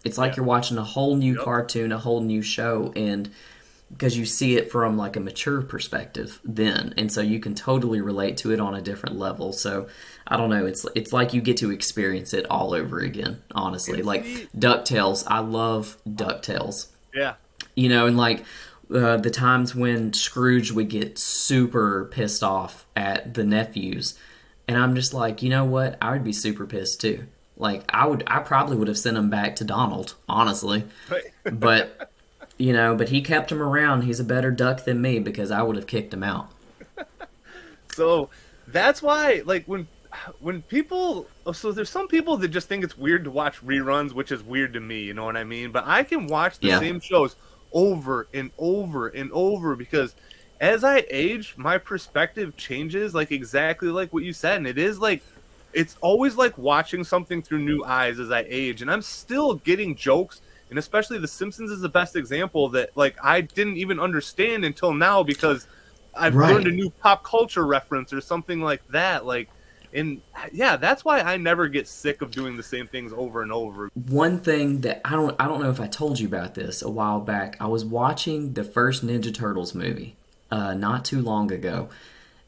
It's like you're watching a whole new cartoon, a whole new show, and because you see it from like a mature perspective then. And so you can totally relate to it on a different level. So I don't know, it's like you get to experience it all over again, honestly. Like DuckTales, I love DuckTales. Yeah. And like the times when Scrooge would get super pissed off at the nephews, and I'm just like, you know what? I would be super pissed too. Like I probably would have sent him back to Donald, honestly. Right. But but he kept him around. He's a better duck than me because I would have kicked him out. So that's why, like when people, so there's some people that just think it's weird to watch reruns, which is weird to me. You know what I mean? But I can watch the same shows over and over and over because as I age, my perspective changes, like exactly like what you said. And it is like, it's always like watching something through new eyes as I age. And I'm still getting jokes, and especially The Simpsons is the best example that like I didn't even understand until now because I've learned a new pop culture reference or something like that. Like, and yeah, that's why I never get sick of doing the same things over and over. One thing that I don't know if I told you about this a while back. I was watching the first Ninja Turtles movie not too long ago,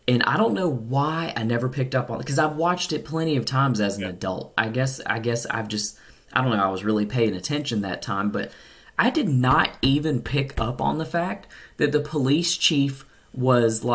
and I don't know why I never picked up on it because I've watched it plenty of times as an adult. I guess I've just, I don't know, I was really paying attention that time, but I did not even pick up on the fact that the police chief was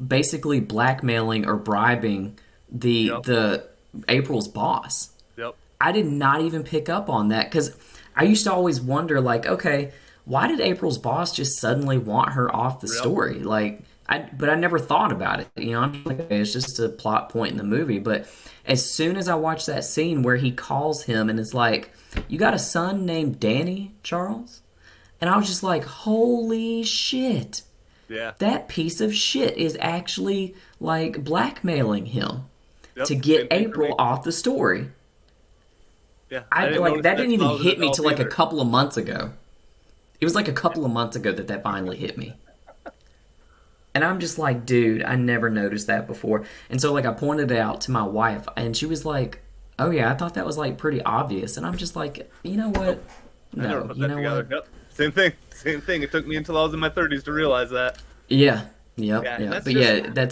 basically blackmailing or bribing the April's boss. Yep. I did not even pick up on that because I used to always wonder, like, okay, why did April's boss just suddenly want her off the story? Like, but I never thought about it. I'm like, okay, it's just a plot point in the movie. But as soon as I watched that scene where he calls him and it's like, you got a son named Danny, Charles? And I was just like, holy shit. Yeah. That piece of shit is actually like blackmailing him to get April off the story. Yeah. That didn't even hit me till like a couple of months ago. It was like a couple of months ago that finally hit me. And I'm just like, dude, I never noticed that before. And so like I pointed it out to my wife and she was like, oh yeah, I thought that was like pretty obvious. And I'm just like, you know what? No, you know what? Yep. Same thing. It took me until I was in my 30s to realize that. Yeah. Yep. Yeah. But yeah,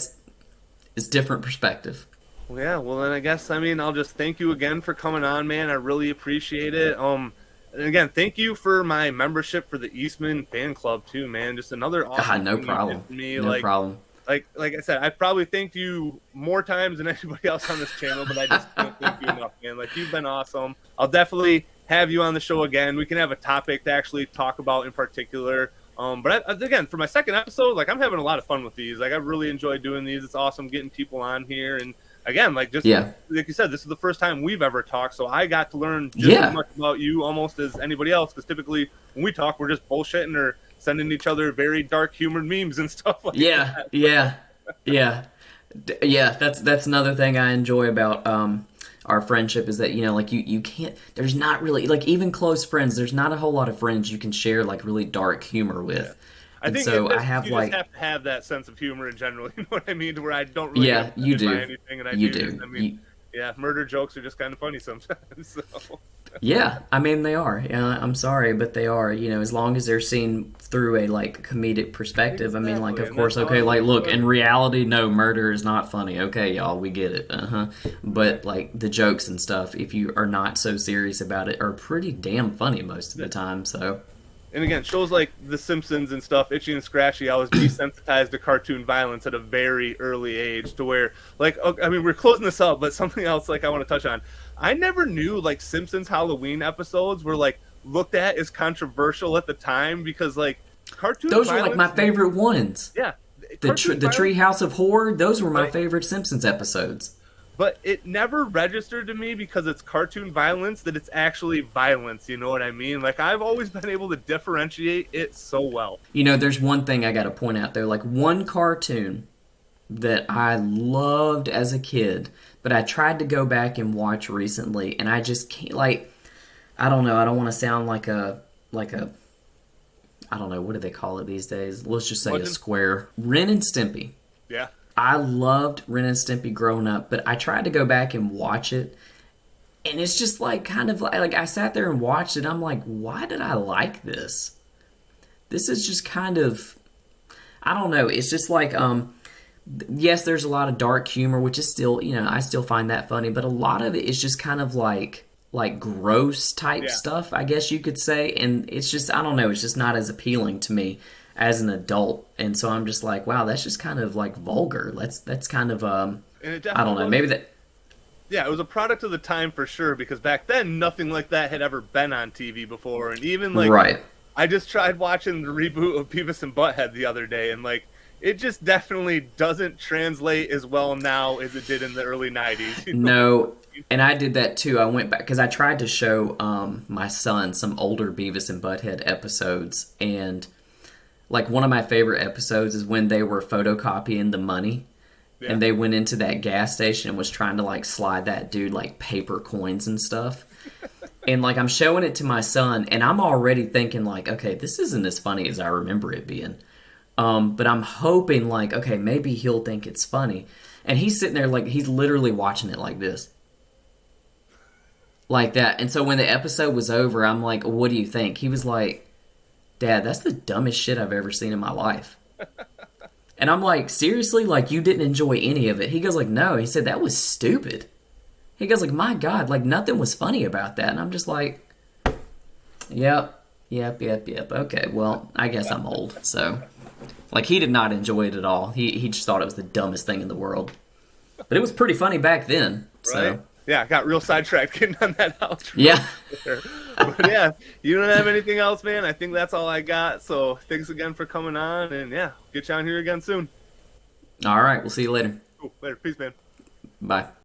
It's different perspective. Well, yeah, well then I guess I mean I'll just thank you again for coming on, man. I really appreciate it. And again, thank you for my membership for the Eastman fan club too, man. Just another awesome No thing you did problem. for me. No problem. Like I said, I've probably thanked you more times than anybody else on this channel, but I just can't thank you enough, man. Like you've been awesome. I'll definitely have you on the show again. We can have a topic to actually talk about in particular. Again, for my second episode, like I'm having a lot of fun with these. Like I really enjoyed doing these. It's awesome getting people on here, and again, like just Yeah. like you said, this is the first time we've ever talked, so I got to learn just as Yeah. much about you almost as anybody else. Because typically when we talk, we're just bullshitting or sending each other very dark humored memes and stuff like Yeah. that. Yeah. Yeah. Yeah. That's another thing I enjoy about our friendship is that, you know, like you can't, there's not really, like even close friends, there's not a whole lot of friends you can share like really dark humor with. I And think so it, I have you like, just have to have that sense of humor in general. You know what I mean? To where I don't really yeah, get you offended by do. anything, and I You do. do. I mean, yeah, murder jokes are just kind of funny sometimes. So. Yeah, I mean they are. Yeah, I'm sorry, but they are. You know, as long as they're seen through a like comedic perspective. I mean, like Exactly, of and course, that's okay, how like it's look, done. in reality, no, murder is not funny. Okay, y'all, we get it. But like the jokes and stuff, if you are not so serious about it, are pretty damn funny most of the time. So And again, shows like The Simpsons and stuff, Itchy and Scratchy, I was desensitized to cartoon violence at a very early age to where, like, I mean, we're closing this up, but something else, like, I want to touch on. I never knew, like, Simpsons Halloween episodes were, like, looked at as controversial at the time because, like, cartoon those violence. were like my favorite ones. Yeah. The Cartoon the violence, Treehouse of Horror. Those were my right? favorite Simpsons episodes. But it never registered to me because it's cartoon violence that it's actually violence, you know what I mean? Like, I've always been able to differentiate it so well. You know, there's one thing I got to point out there. Like one cartoon that I loved as a kid, but I tried to go back and watch recently, and I just can't. Like, I don't know. I don't want to sound like a. I don't know, what do they call it these days? Let's just say a Legend? square. Ren and Stimpy. Yeah. I loved Ren and Stimpy growing up, but I tried to go back and watch it, and it's just like kind of like I sat there and watched it. I'm like, why did I like this? This is just kind of, I don't know. It's just like yes, there's a lot of dark humor, which is still, you know, I still find that funny, but a lot of it is just kind of like gross type Yeah. stuff, I guess you could say, and it's just, I don't know, it's just not as appealing to me as an adult, and so I'm just like, wow, that's just kind of like vulgar. That's kind of And it I don't know, definitely maybe that. Yeah, it was a product of the time for sure because back then nothing like that had ever been on TV before, and even like Right. I just tried watching the reboot of Beavis and Butthead the other day, and like it just definitely doesn't translate as well now as it did in the early '90s. You know? No, and I did that too. I went back because I tried to show my son some older Beavis and Butthead episodes, and like one of my favorite episodes is when they were photocopying the money, Yeah. and they went into that gas station and was trying to like slide that dude like paper coins and stuff. And like I'm showing it to my son, and I'm already thinking like, okay, this isn't as funny as I remember it being. But I'm hoping like, okay, maybe he'll think it's funny. And he's sitting there like he's literally watching it like this. Like that. And so when the episode was over, I'm like, what do you think? He was like, Dad, that's the dumbest shit I've ever seen in my life. And I'm like, seriously? Like you didn't enjoy any of it? He goes like, no. He said, that was stupid. He goes like, my God, like nothing was funny about that. And I'm just like, yep. Okay, well, I guess I'm old. So, like he did not enjoy it at all. He just thought it was the dumbest thing in the world. But it was pretty funny back then. So. Right? Yeah, I got real sidetracked getting on that outro. Yeah. But yeah, you don't have anything else, man. I think that's all I got. So thanks again for coming on, and yeah, get you on here again soon. All right. We'll see you later. Cool. Later. Peace, man. Bye.